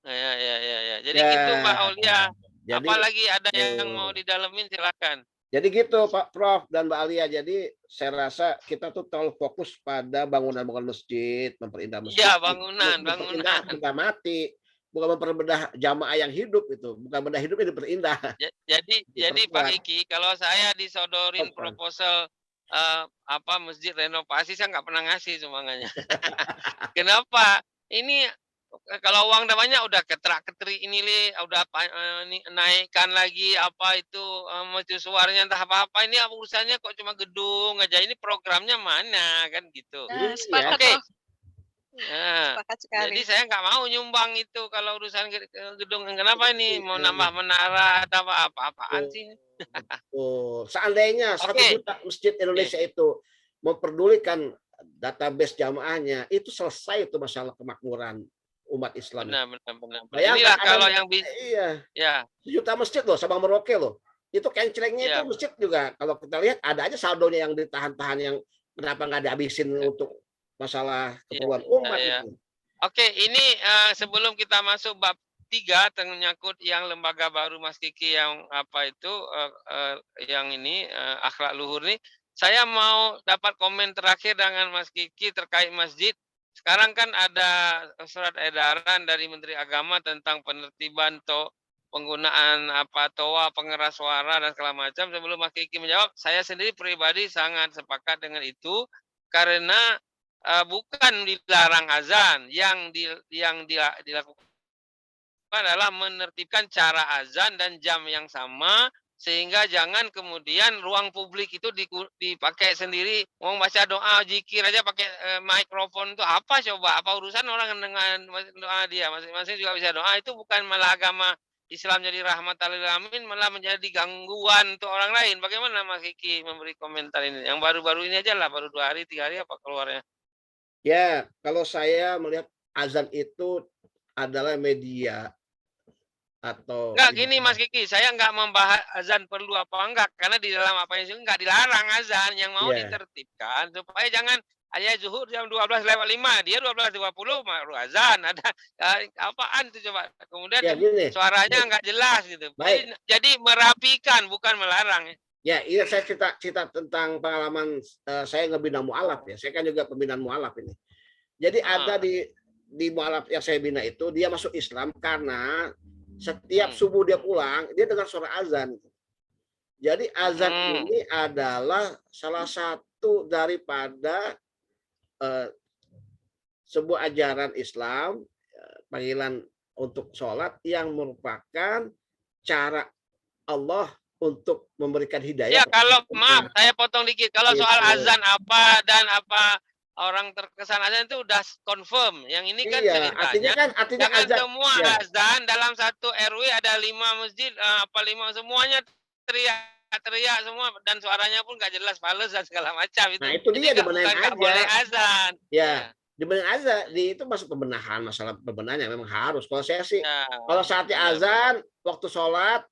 Nah, ya. Jadi gitu Mbak Ya, Aulia. jadi Apalagi ada yang mau didalemin silakan. Jadi gitu Pak Prof dan Mbak Alia. Jadi saya rasa kita tuh terlalu fokus pada bangunan-bangunan masjid, memperindah masjid. Iya, bangunan. Memperindah benda mati, bukan memperbedah jamaah yang hidup itu. Bukan benda hidup yang diperindah. Jadi Pak Kiki, kalau saya disodorin proposal masjid renovasi, saya nggak pernah ngasih sumbangannya. Kenapa? Ini kalau uang namanya udah ketrak-ketrik ini udah naikkan lagi apa itu mercusuarnya entah apa-apa, ini urusannya kok cuma gedung aja, ini programnya mana kan gitu. Sepakat, Oke. Prof. Nah, Sepakat sekali. jadi saya nggak mau nyumbang itu kalau urusan gedung. Kenapa ini mau nambah menara atau apa-apaan sih? Seandainya 1 juta masjid Indonesia itu memperdulikan database jamaahnya, itu selesai itu masalah kemakmuran umat Islam. Benar. Inilah kalau yang iya. Ya. 1 juta masjid loh, Sabang Merauke loh. Itu kencelengnya itu masjid juga. Kalau kita lihat ada aja saldonya yang ditahan-tahan yang kenapa nggak dihabisin untuk masalah keperluan umat itu. Oke, ini sebelum kita masuk bab 3 menyangkut yang lembaga baru Mas Kiki yang apa itu yang ini akhlak luhur nih, saya mau dapat komen terakhir dengan Mas Kiki terkait masjid. Sekarang kan ada surat edaran dari Menteri Agama tentang penertiban penggunaan toa, pengeras suara dan segala macam. Sebelum Mas Kiki menjawab, saya sendiri pribadi sangat sepakat dengan itu karena bukan dilarang azan, yang dilakukan adalah menertibkan cara azan dan jam yang sama sehingga jangan kemudian ruang publik itu dipakai sendiri, mau baca doa zikir aja pakai mikrofon itu apa coba? Apa urusan orang dengan doa dia? Masing-masing juga bisa doa, itu bukan malah agama Islam jadi rahmatan lil alamin, malah menjadi gangguan untuk orang lain. Bagaimana Mas Kiki memberi komentar ini? Yang baru-baru ini aja lah, baru 2 hari 3 hari apa keluarnya? Ya, kalau saya melihat azan itu adalah media atau enggak gini Mas Kiki, saya enggak membahas azan perlu apa enggak, karena di dalam apa yang enggak dilarang azan, yang mau ditertibkan supaya jangan ayah zuhur jam 12:05, dia 12:20 baru azan, ada apaan itu coba. Kemudian suaranya enggak jelas gitu. Jadi merapikan bukan melarang. Ya, iya saya cerita tentang pengalaman saya ngebina mualaf ya. Saya kan juga pembinaan mualaf ini. Jadi ada di mualaf yang saya bina itu dia masuk Islam karena setiap subuh dia pulang, dia dengar suara azan. Jadi azan ini adalah salah satu daripada sebuah ajaran Islam, panggilan untuk sholat yang merupakan cara Allah untuk memberikan hidayah. Ya, kalau maaf, saya potong dikit. Kalau soal azan apa dan apa orang terkesan azan itu udah confirm. Yang ini kan ceritanya artinya azan, semua azan dalam satu RW ada 5 masjid, 5 semuanya teriak semua dan suaranya pun nggak jelas, fales dan segala macam itu. Nah, itu dia dibenahin aja. Boleh azan. Ya, dibenahin azan. Itu masuk pembenahan, masalah pembenahannya memang harus. Kalau saya sih, kalau saatnya azan, waktu sholat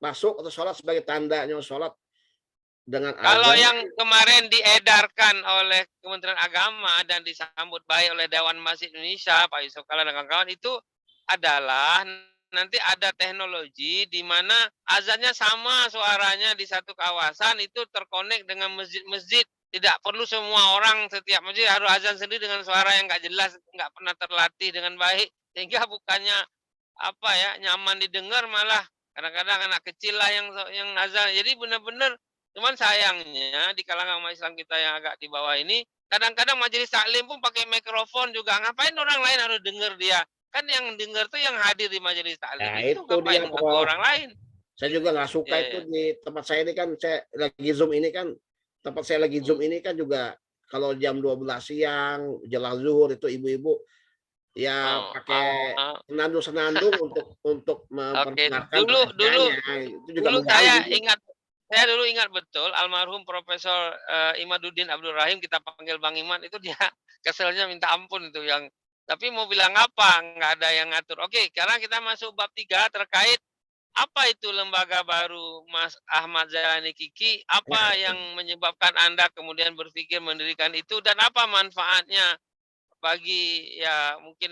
masuk atau sholat sebagai tandanya sholat dengan Kalau azan. yang kemarin diedarkan oleh Kementerian Agama dan disambut baik oleh Dewan Masjid Indonesia, Pak Yusuf Kala dan kawan-kawan, itu adalah nanti ada teknologi di mana azannya sama suaranya di satu kawasan itu terkonek dengan masjid-masjid. Tidak perlu semua orang setiap masjid harus azan sendiri dengan suara yang nggak jelas, nggak pernah terlatih dengan baik, sehingga bukannya apa ya nyaman didengar, malah kadang-kadang anak kecil lah yang azan. Jadi benar-benar, cuman sayangnya di kalangan umat Islam kita yang agak di bawah ini, kadang-kadang majelis taklim pun pakai mikrofon juga. Ngapain orang lain harus dengar dia? Kan yang dengar tuh yang hadir di majelis taklim Nah, itu, itu dia, ngapain ganggu Prof. orang lain? Saya juga nggak suka Ya, itu ya. di tempat saya ini kan, saya lagi Zoom ini kan, tempat saya lagi Zoom ini kan juga kalau jam 12 siang, jelang zuhur itu ibu-ibu ya pakai senandung-senandung untuk Oke, memperdengarkan dulu pengajiannya. Itu juga mengganggu. saya dulu ingat betul almarhum Profesor Imaduddin Abdul Rahim, kita panggil Bang Iman, itu dia keselnya minta ampun itu yang, tapi mau bilang apa, nggak ada yang ngatur. Oke, sekarang kita masuk bab 3 terkait apa itu lembaga baru Mas Ahmad Zailani Kiki, apa yang menyebabkan Anda kemudian berpikir mendirikan itu, dan apa manfaatnya bagi ya mungkin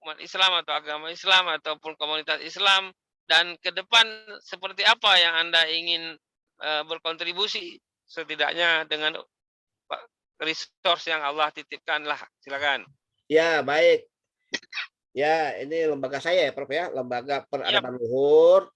umat Islam atau agama Islam ataupun komunitas Islam, dan ke depan seperti apa yang Anda ingin berkontribusi setidaknya dengan resource yang Allah titipkan lah. Silakan. Ya, baik. Ya, ini lembaga saya ya, Prof ya, Lembaga Yap. Peradaban Luhur.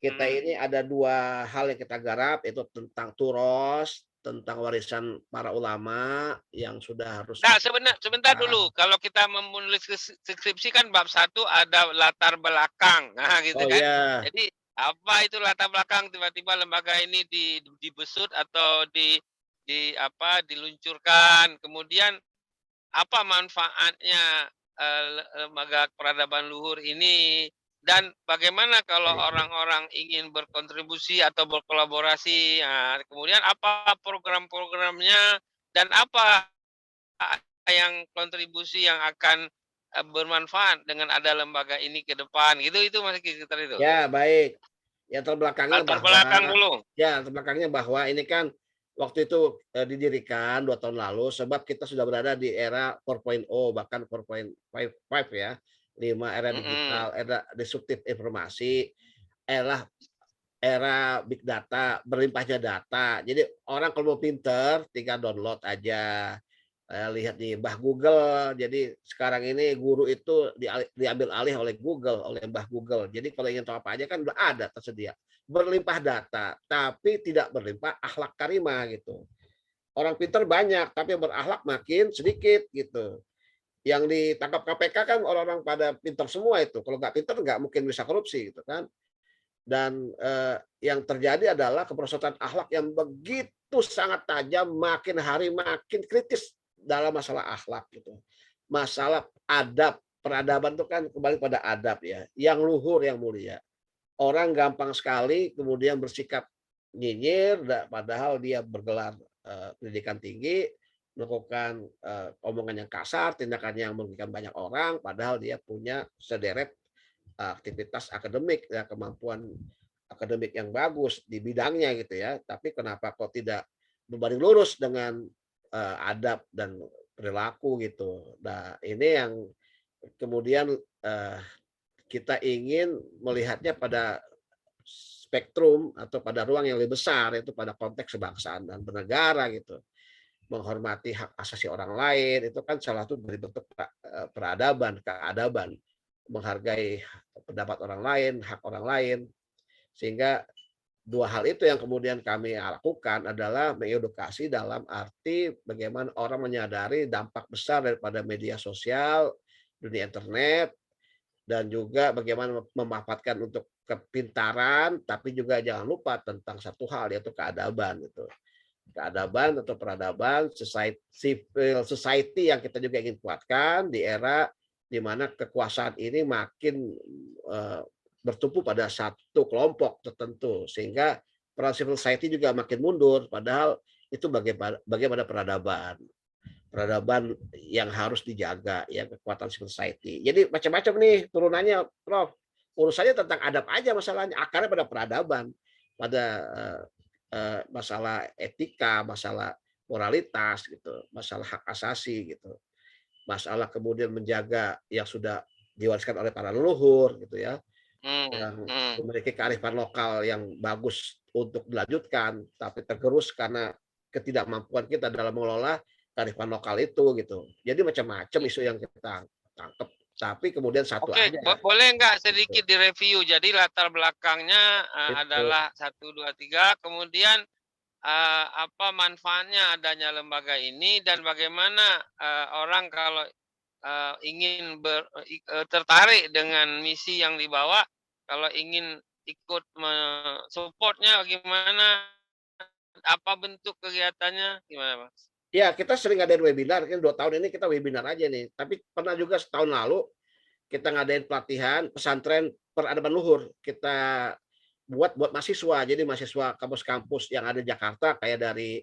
Kita ini ada 2 hal yang kita garap, itu tentang turos, tentang warisan para ulama yang sudah harus. Nah, sebentar dulu. Kalau kita menulis skripsi kan bab 1 ada latar belakang. Nah, gitu Oh kan. ya. Jadi apa itu latar belakang tiba-tiba lembaga ini dibesut atau diluncurkan. Kemudian apa manfaatnya lembaga peradaban luhur ini, dan bagaimana kalau orang-orang ingin berkontribusi atau berkolaborasi. Nah, kemudian apa program-programnya dan apa yang kontribusi yang akan bermanfaat dengan ada lembaga ini ke depan, gitu. Itu masih sekitar itu. Ya, baik. Yang terbelakangnya Latar belakang dulu. Ya, terbelakangnya bahwa ini kan waktu itu didirikan 2 tahun lalu sebab kita sudah berada di era 4.0, bahkan 4.5 ya. 5 era digital, era disruptif informasi, era big data, berlimpahnya data. Jadi orang kalau mau pinter tinggal download aja. Lihat di Mbah Google. Jadi sekarang ini guru itu diambil alih oleh Google, oleh Mbah Google. Jadi kalau ingin tahu apa aja kan udah ada tersedia. Berlimpah data, tapi tidak berlimpah akhlak karimah gitu. Orang pinter banyak, tapi berakhlak makin sedikit gitu. Yang ditangkap KPK kan orang-orang pada pinter semua itu. Kalau nggak pinter nggak mungkin bisa korupsi gitu kan. Dan yang terjadi adalah kemerosotan akhlak yang begitu sangat tajam, makin hari makin kritis dalam masalah akhlak gitu. Masalah adab, peradaban itu kan kembali pada adab ya, yang luhur, yang mulia. Orang gampang sekali kemudian bersikap nyinyir, padahal dia bergelar pendidikan tinggi, melakukan omongan yang kasar, tindakan yang merugikan banyak orang, padahal dia punya sederet aktivitas akademik, ya, kemampuan akademik yang bagus di bidangnya gitu ya. Tapi kenapa kok tidak berbanding lurus dengan adab dan perilaku gitu. Nah, ini yang kemudian kita ingin melihatnya pada spektrum atau pada ruang yang lebih besar, yaitu pada konteks kebangsaan dan bernegara gitu. Menghormati hak asasi orang lain itu kan salah satu dari bentuk peradaban, keadaban, menghargai pendapat orang lain, hak orang lain. Sehingga 2 hal itu yang kemudian kami lakukan adalah mengedukasi dalam arti bagaimana orang menyadari dampak besar daripada media sosial, dunia internet, dan juga bagaimana memanfaatkan untuk kepintaran, tapi juga jangan lupa tentang satu hal, yaitu keadaban itu. Keadaban atau peradaban, civil society yang kita juga ingin kuatkan di era di mana kekuasaan ini makin bertumpu pada satu kelompok tertentu, sehingga peran civil society juga makin mundur, padahal itu bagaimana peradaban yang harus dijaga, ya, kekuatan civil society. Jadi macam-macam nih turunannya, Prof. Urusannya tentang adab aja masalahnya, akarnya pada peradaban, pada masalah etika, masalah moralitas gitu, masalah hak asasi gitu, masalah kemudian menjaga yang sudah diwariskan oleh para leluhur gitu ya, Hmm, yang hmm. memiliki kearifan lokal yang bagus untuk dilanjutkan, tapi tergerus karena ketidakmampuan kita dalam mengelola kearifan lokal itu gitu. Jadi macam-macam isu yang kita tangkap, tapi kemudian satu Oke, aja boleh nggak gitu. sedikit direview? Jadi latar belakangnya Itu. adalah 1, 2, 3, kemudian apa manfaatnya adanya lembaga ini dan bagaimana orang kalau ingin tertarik dengan misi yang dibawa, kalau ingin ikut support-nya bagaimana, apa bentuk kegiatannya, gimana Mas? Ya, kita sering ngadain webinar, kan 2 tahun ini kita webinar aja nih. Tapi pernah juga setahun lalu kita ngadain pelatihan pesantren peradaban luhur. Kita buat mahasiswa. Jadi mahasiswa kampus-kampus yang ada di Jakarta kayak dari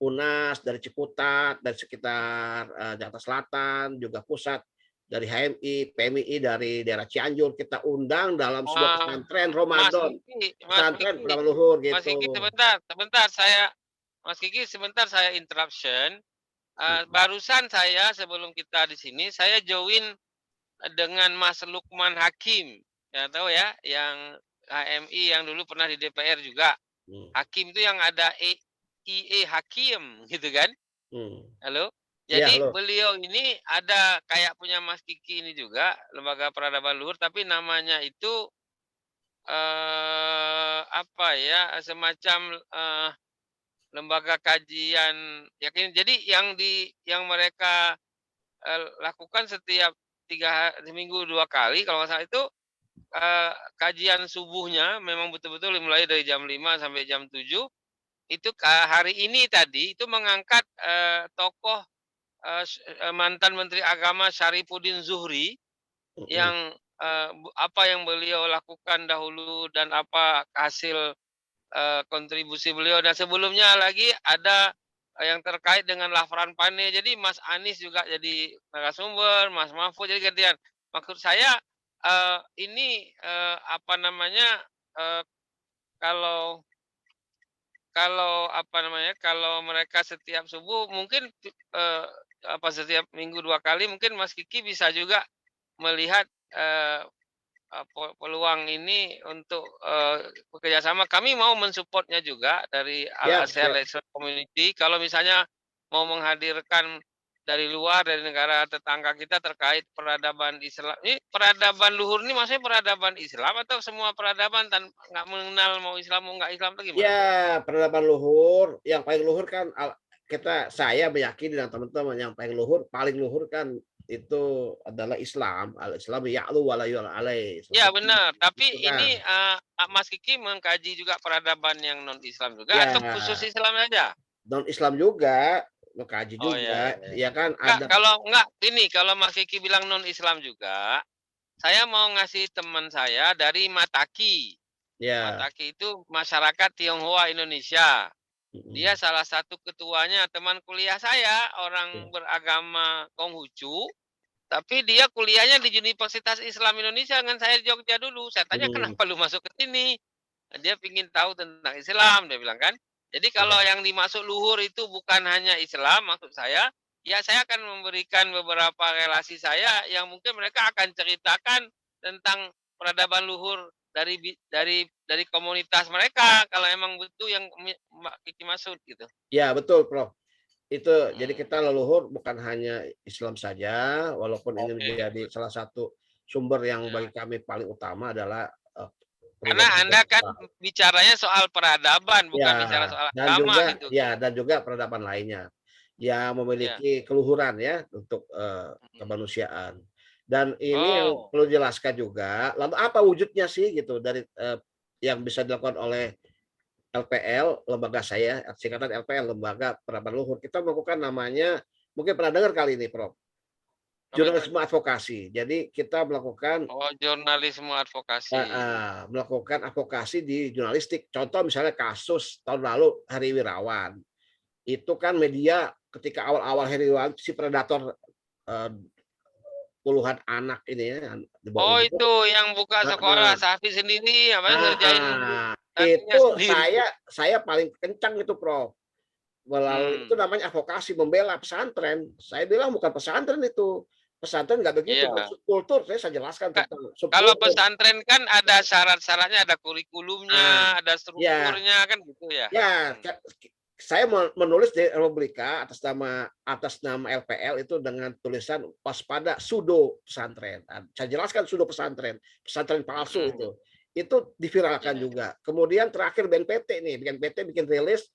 UNAS, dari Ciputat, dari sekitar Jakarta Selatan, juga pusat dari HMI, PMI dari daerah Cianjur kita undang dalam sebuah Wah, pesantren Mas Ramadan, Kiki, Mas pesantren Kiki, peradaban luhur Mas Kiki gitu. sebentar, sebentar saya, Mas Kiki sebentar saya interruption. Barusan saya sebelum kita di sini saya join dengan Mas Lukman Hakim, ya tahu ya, yang HMI yang dulu pernah di DPR juga. Hmm. Hakim itu yang ada IE Hakim gitu kan? Halo. Ya, Jadi halo. beliau ini ada kayak punya Mas Kiki ini juga lembaga peradaban luhur, tapi namanya itu apa ya, semacam lembaga kajian yakin. Jadi yang mereka lakukan setiap seminggu 2 kali kalau nggak salah itu kajian subuhnya memang betul-betul mulai dari jam 5 sampai jam 7. Itu hari ini tadi itu mengangkat tokoh mantan Menteri Agama Syarifuddin Zuhri yang apa yang beliau lakukan dahulu dan apa hasil kontribusi beliau, dan sebelumnya lagi ada yang terkait dengan Lafran Pane. Jadi Mas Anies juga jadi narasumber, Mas Mahfud jadi gantian. Maksud saya ini apa namanya, kalau kalau apa namanya, kalau mereka setiap subuh mungkin apa setiap minggu 2 kali, mungkin Mas Kiki bisa juga melihat peluang ini untuk bekerja sama. Kami mau mensupportnya juga dari Siap, Al-Azhar siap. Islamic Community. Kalau misalnya mau menghadirkan dari luar, dari negara tetangga kita terkait peradaban Islam. Ini peradaban luhur ini maksudnya peradaban Islam atau semua peradaban nggak mengenal mau Islam mau nggak Islam atau gimana? Ya, peradaban luhur, yang paling luhur kan saya meyakini dan teman-teman yang paling luhur kan itu adalah Islam. Al-Islam ya'lu wa la yu'la alaih. Ya benar, tapi Itu kan. ini Mas Kiki mengkaji juga peradaban yang non Islam juga Ya, atau khusus Islam saja? non Islam juga, mengkaji Oh ya, juga. ya. Ya kan Enggak, ada. kalau enggak ini kalau Mas Kiki bilang non Islam juga, saya mau ngasih teman saya dari Mataki. Ya. Mataki itu masyarakat Tionghoa Indonesia. Dia Mm-mm. salah satu ketuanya teman kuliah saya, Ya. orang beragama Konghucu, tapi dia kuliahnya di Universitas Islam Indonesia dengan saya di Jogja dulu. Saya tanya Mm. kenapa lu masuk ke sini? Dia ingin tahu tentang Islam, dia bilang kan. Jadi kalau Ya. yang dimaksud luhur itu bukan hanya Islam, maksud saya, ya saya akan memberikan beberapa relasi saya yang mungkin mereka akan ceritakan tentang peradaban luhur dari komunitas mereka kalau emang betul yang Mbak Kiki maksud gitu. Ya, betul, Prof. Itu jadi Hmm. kita leluhur bukan hanya Islam saja, walaupun ini Oke. menjadi salah satu sumber yang Ya. bagi kami paling utama adalah Karena Anda kan pribadi. bicaranya soal peradaban, bukan bicara Ya, soal agama gitu. dan juga peradaban lainnya yang Ya. memiliki keluhuran ya untuk kemanusiaan. Dan ini yang Oh, perlu dijelaskan juga, lalu apa wujudnya sih gitu dari yang bisa dilakukan oleh LPL, lembaga saya, singkatan LPL, Lembaga Peradaban Luhur. Kita melakukan namanya, mungkin pernah dengar kali ini, Prof. apa itu? Jurnalisme advokasi. Jadi kita melakukan Oh, jurnalisme advokasi. melakukan advokasi di jurnalistik. Contoh misalnya kasus tahun lalu Heri Wirawan. Itu kan media ketika awal-awal Heri Wirawan si predator puluhan anak ini ya di bawah Oh, umur. itu yang buka sekolah Safi sendiri, apa ngerjain itu sendiri. saya paling kencang itu, Prof. Melalui itu namanya advokasi membela pesantren. Saya bilang bukan pesantren itu. Pesantren nggak begitu, Iya. subkultur. Saya jelaskan tentang Kalau subkultur. pesantren kan ada syarat-syaratnya, ada kurikulumnya, ada strukturnya, kan gitu ya. Ya, saya menulis di Republika atas nama LPL itu dengan tulisan waspada pseudo pesantren. Saya jelaskan pseudo pesantren palsu itu diviralkan juga. Kemudian terakhir BNPT nih, BNPT bikin rilis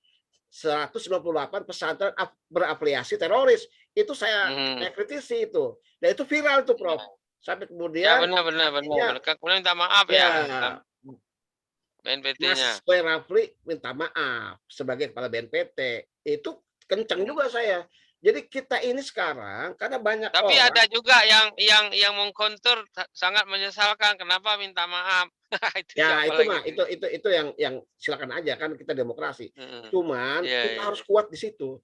198 pesantren berafiliasi teroris. Itu saya kritisi itu. Dan itu viral itu, Prof. Sampai kemudian benar. Kemudian minta maaf ya. BNPT-nya. Mas Rafli minta maaf sebagai kepala BNPT. Itu kencang juga saya. Jadi kita ini sekarang karena banyak tapi orang. ada juga yang mengkontur sangat menyesalkan kenapa minta maaf. itu yang silakan aja kan kita demokrasi. Cuman kita harus kuat di situ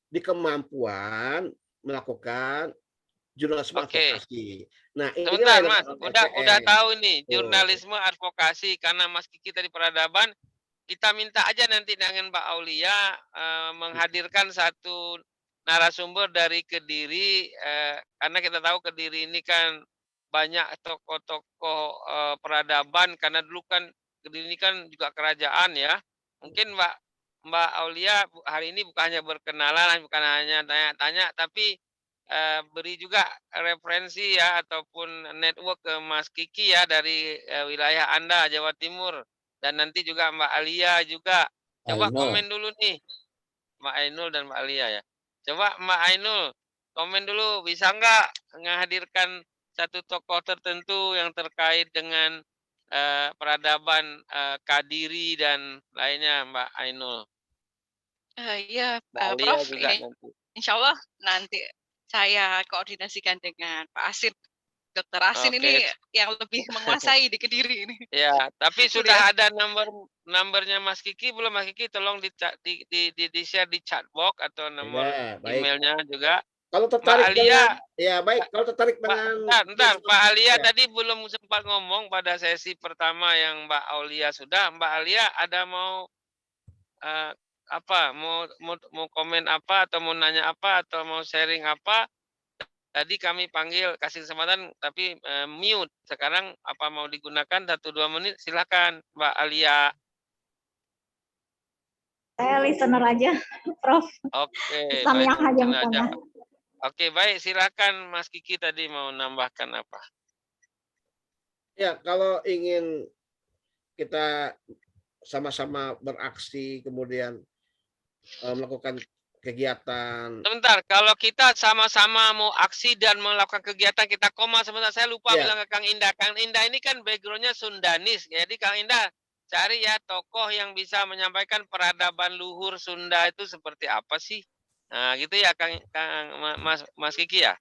di kemampuan melakukan jurnalisme advokasi. Nah, sebentar Mas, udah tahu nih jurnalisme advokasi karena Mas Kiki tadi peradaban, kita minta aja nanti dengan Mbak Aulia menghadirkan satu narasumber dari Kediri karena kita tahu Kediri ini kan banyak tokoh-tokoh peradaban karena dulu kan Kediri ini kan juga kerajaan ya. Mungkin Mbak Aulia hari ini bukan hanya berkenalan, bukan hanya tanya-tanya, tapi beri juga referensi ya ataupun network ke Mas Kiki ya dari wilayah Anda Jawa Timur dan nanti juga Mbak Alia juga. Coba komen dulu nih Mbak Ainul dan Mbak Alia ya. Coba Mbak Ainul komen dulu, bisa nggak menghadirkan satu tokoh tertentu yang terkait dengan peradaban Kadiri dan lainnya Mbak Ainul. Iya, Prof. Juga insya Allah nanti saya koordinasikan dengan Pak Asin. Dokter Asin ini yang lebih menguasai di Kediri ini. Ya, tapi sudah ada nomornya Mas Kiki belum? Mas Kiki tolong di share di chat box atau nomor emailnya juga. Kalau tertarik Mbak Alia, ya baik. Kalau tertarik dengan bentar, Mbak Alia tadi belum sempat ngomong pada sesi pertama yang Mbak Aulia sudah. Mbak Alia ada mau mau komen apa atau mau nanya apa atau mau sharing apa? Tadi kami panggil kasih kesempatan tapi mute. Sekarang apa mau digunakan 1-2 menit silakan Mbak Alia. Saya listener aja, Prof. Oke, baik. Oke, baik, silakan Mas Kiki tadi mau nambahkan apa? Ya, kalau ingin kita sama-sama beraksi kemudian melakukan kegiatan. Sebentar, kalau kita sama-sama mau aksi dan melakukan kegiatan kita koma sebentar, saya lupa bilang ke Kang Indah. Kang Indah ini kan backgroundnya Sundanis, jadi Kang Indah cari ya tokoh yang bisa menyampaikan peradaban luhur Sunda itu seperti apa sih? Nah, gitu ya Kang Mas Kiki ya?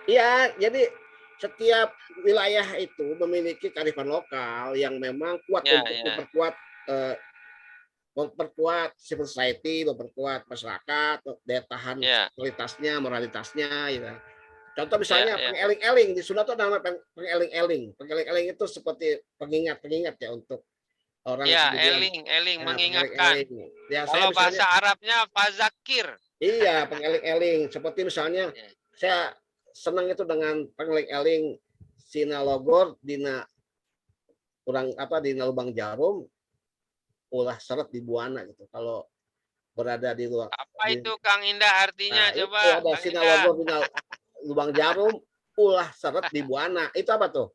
Iya, jadi setiap wilayah itu memiliki kearifan lokal yang memang kuat untuk memperkuat civil society, memperkuat masyarakat, daya tahan kualitasnya, moralitasnya, gitu. Contoh misalnya pengeling-eling di Sunda itu namanya pengeling-eling. Pengeling-eling itu seperti pengingat ya untuk orang. Ya, eling, mengingatkan. Ya, kalau bahasa Arabnya fazakir. Iya, pengeling-eling. Seperti misalnya saya senang itu dengan pengeling-eling Sinalogor dina Lubang Jarum ulah seret di Buana gitu. Kalau berada di luar. Apa itu Kang Indah artinya? Coba. Itu ada Sinalogor di Lubang Jarum ulah seret di Buana. Itu apa tuh?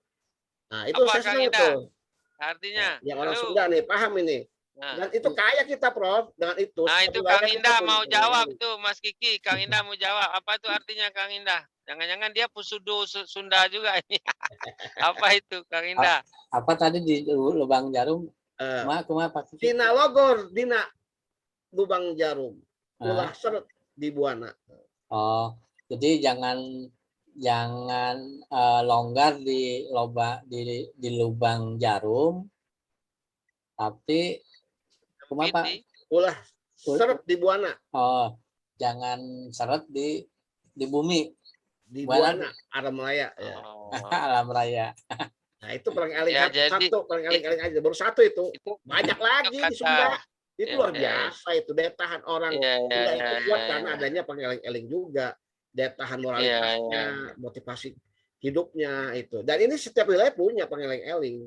Nah, itu saya senang itu. Artinya. Yang orang Sunda nih paham ini. Dan itu kaya kita, Prof. Dengan itu. Nah, itu Kang Indah mau jawab tuh, Mas Kiki. Kang Indah mau jawab. Apa itu artinya Kang Indah? Jangan-jangan dia pesudu Sunda juga ini. Apa itu Kang Indah? Apa tadi di Lubang Jarum? Sinalogor dina Lubang Jarum ulah seret di Buana. Oh, jadi jangan longgar di Lubang Jarum, tapi ulah seret di Buana. Oh, jangan seret di bumi. di Buana. Buana Alam Raya ya. Oh. Alam Raya. Nah itu paling eling Ya, satu paling eling aja baru satu itu. Banyak lagi di Sunda. Itu luar biasa itu daya tahan orang Sunda itu kuat karena adanya pengeling-eling juga, daya tahan moralitasnya, motivasi hidupnya itu. Dan ini setiap wilayah punya pengeling-eling.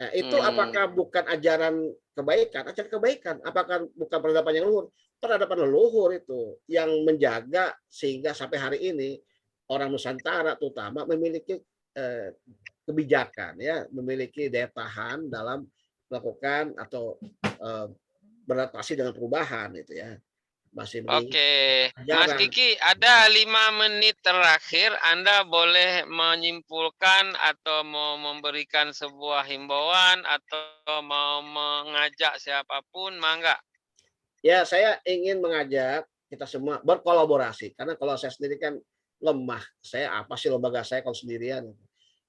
Nah, itu apakah bukan ajaran kebaikan? Ajaran kebaikan. Apakah bukan peradaban yang luhur? Peradaban leluhur itu yang menjaga sehingga sampai hari ini orang Nusantara terutama memiliki kebijakan ya, memiliki daya tahan dalam melakukan atau beradaptasi dengan perubahan itu ya. Masih Oke, Mas Kiki, ada 5 menit terakhir. Anda boleh menyimpulkan atau mau memberikan sebuah himbauan atau mau mengajak siapapun, mangga. Ya, saya ingin mengajak kita semua berkolaborasi karena kalau saya sendiri kan lemah. Saya apa sih lembaga saya kalau sendirian?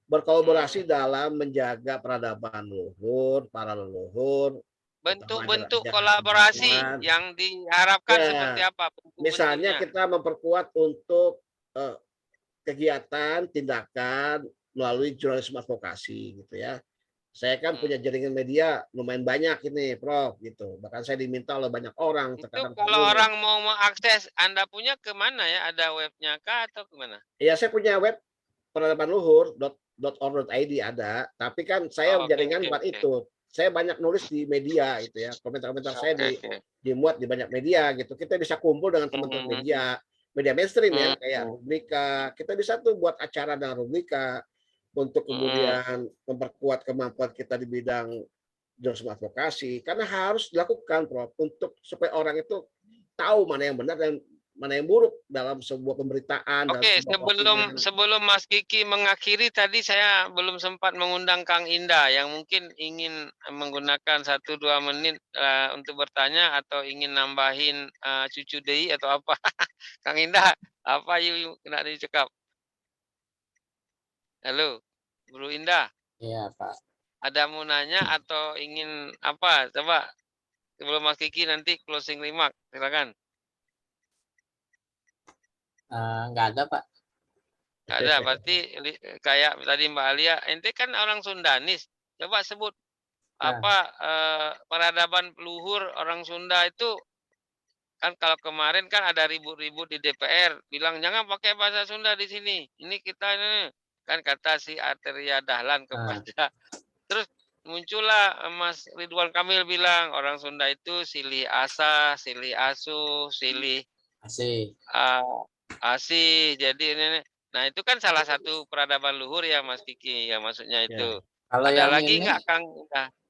Berkolaborasi dalam menjaga peradaban luhur, para leluhur. Bentuk-bentuk kolaborasi yang diharapkan seperti apa? Misalnya kita memperkuat untuk kegiatan, tindakan melalui jurnalisme advokasi gitu ya. Saya kan punya jaringan media lumayan banyak ini, Prof. gitu. Bahkan saya diminta oleh banyak orang. Itu kalau orang mau mengakses, Anda punya kemana ya? Ada webnya kah atau kemana? Iya, saya punya web peradabanluhur.org.id ada. Tapi kan saya jaringan buat itu. Saya banyak nulis di media itu ya. Komentar-komentar saya dimuat di banyak media gitu. Kita bisa kumpul dengan teman-teman media mainstream ya, kayak Rubrika. Kita bisa tuh buat acara dengan Rubrika untuk kemudian memperkuat kemampuan kita di bidang jurnalisme advokasi. Karena harus dilakukan, Prof, untuk supaya orang itu tahu mana yang benar dan mana yang buruk dalam sebuah pemberitaan. Oke, sebelum Mas Kiki mengakhiri, tadi saya belum sempat mengundang Kang Indah yang mungkin ingin menggunakan 1-2 menit untuk bertanya atau ingin nambahin cucu DI atau apa. Kang Indah, apa yuk kena dicekap? Halo, Bro Indah. Iya, Pak. Ada mau nanya atau ingin apa? Coba sebelum Mas Kiki nanti closing remark, silakan. Enggak ada, Pak. Ada, pasti kayak tadi Mbak Alia, ente kan orang Sundanis. Coba sebut apa peradaban luhur orang Sunda itu kan kalau kemarin kan ada ribut-ribut di DPR bilang jangan pakai bahasa Sunda di sini. Ini kita ini kan kata si Arteria Dahlan kepada terus muncullah Mas Ridwan Kamil bilang orang Sunda itu silih asa, silih asu, silih asi. Jadi ini nah itu kan salah satu peradaban luhur ya Mas Kiki ya maksudnya itu. Kalau ada yang lagi ini, nggak Kang?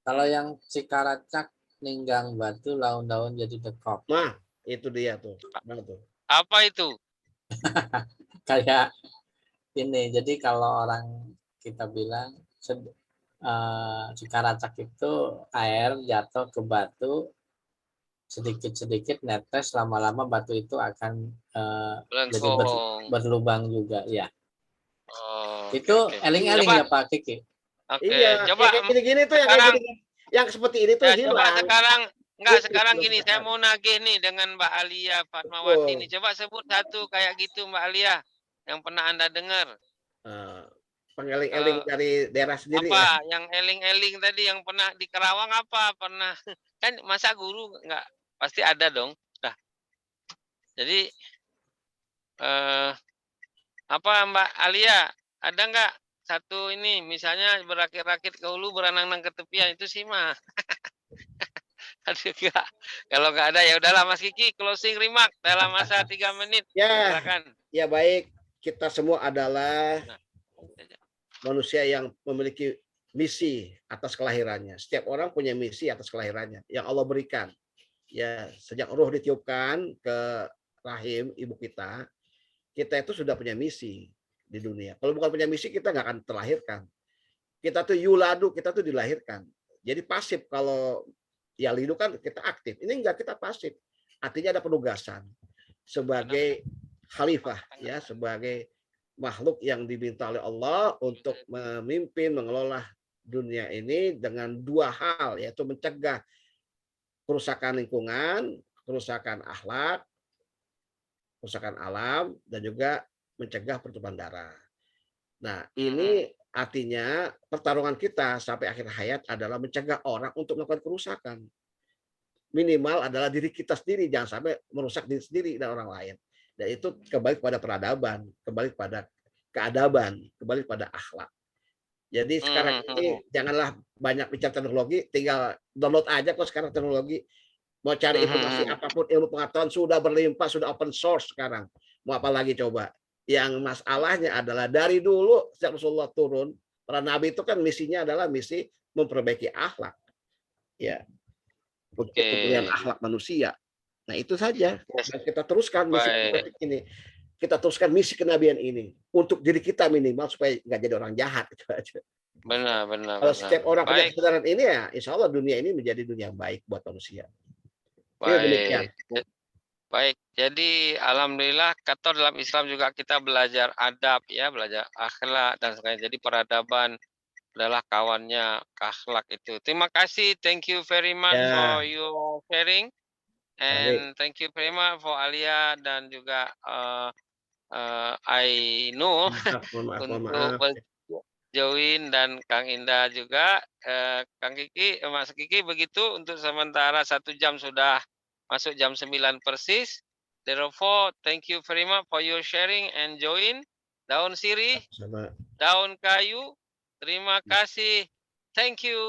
Kalau yang Cikaracak Ninggang Batu daun-daun jadi dekop. Nah itu dia tuh. Apa itu? Kayak ini. Jadi kalau orang kita bilang Cikaracak itu air jatuh ke batu sedikit-sedikit netes, lama-lama batu itu akan jadi berlubang juga ya. Itu eling-eling ya Pak Kiki. Iya, coba kayak gini-gini tuh sekarang, yang seperti ini tuh hilang. Coba sekarang gini, saya mau nagih nih dengan Mbak Alia Fatmawati nih. Coba sebut satu kayak gitu Mbak Alia yang pernah Anda dengar. Pengeling-eling dari daerah sendiri apa ya? Yang eling-eling tadi yang pernah di Kerawang apa pernah kan masa guru nggak pasti ada dong. Nah, jadi apa Mbak Alia ada nggak satu ini misalnya berakit-rakit ke hulu berenang ke tepian itu sih mah. Aduh enggak. Kalau nggak ada ya udahlah Mas Kiki closing remark dalam masa 3 menit. Ya, silakan. Ya baik, kita semua adalah manusia yang memiliki misi atas kelahirannya. Setiap orang punya misi atas kelahirannya yang Allah berikan. Ya, sejak ruh ditiupkan ke rahim ibu kita itu sudah punya misi di dunia. Kalau bukan punya misi, kita nggak akan terlahirkan. Kita tuh yuladu, kita tuh dilahirkan. Jadi pasif. Kalau yalidu kan kita aktif. Ini enggak, kita pasif. Artinya ada penugasan sebagai khalifah, ya, sebagai makhluk yang diminta oleh Allah untuk memimpin, mengelola dunia ini dengan 2 hal, yaitu mencegah kerusakan lingkungan, kerusakan akhlak, kerusakan alam, dan juga mencegah pertumpahan darah. Nah, ini artinya pertarungan kita sampai akhir hayat adalah mencegah orang untuk melakukan kerusakan. Minimal adalah diri kita sendiri, jangan sampai merusak diri sendiri dan orang lain. Dan itu kembali pada peradaban, kembali pada keadaban, kembali pada akhlak. Jadi sekarang ini janganlah banyak bicara teknologi, tinggal download aja kok sekarang teknologi. Mau cari informasi apapun, ilmu pengetahuan sudah berlimpah, sudah open source sekarang. Mau apa lagi coba? Yang masalahnya adalah dari dulu sejak Rasulullah turun, para nabi itu kan misinya adalah misi memperbaiki akhlak. Ya. Untuk kemuliaan akhlak manusia. Nah, itu saja. Dan kita teruskan misi ini. Kita teruskan misi kenabian ini untuk diri kita minimal supaya nggak jadi orang jahat, itu aja. Benar. Kalau setiap orang punya kesadaran ini, ya insya Allah dunia ini menjadi dunia yang baik buat manusia. Baik. Jadi alhamdulillah kata dalam Islam juga kita belajar adab ya, belajar akhlak dan sebagainya. Jadi peradaban adalah kawannya akhlak itu. Terima kasih. Thank you very much for your sharing. And thank you very much for Alia dan juga I know untuk join dan Kang Indah juga. Kang Kiki, Mas Kiki begitu untuk sementara 1 jam sudah masuk jam 9 persis. Therefore, thank you very much for your sharing and join. Daun sirih, daun kayu, terima kasih. Thank you.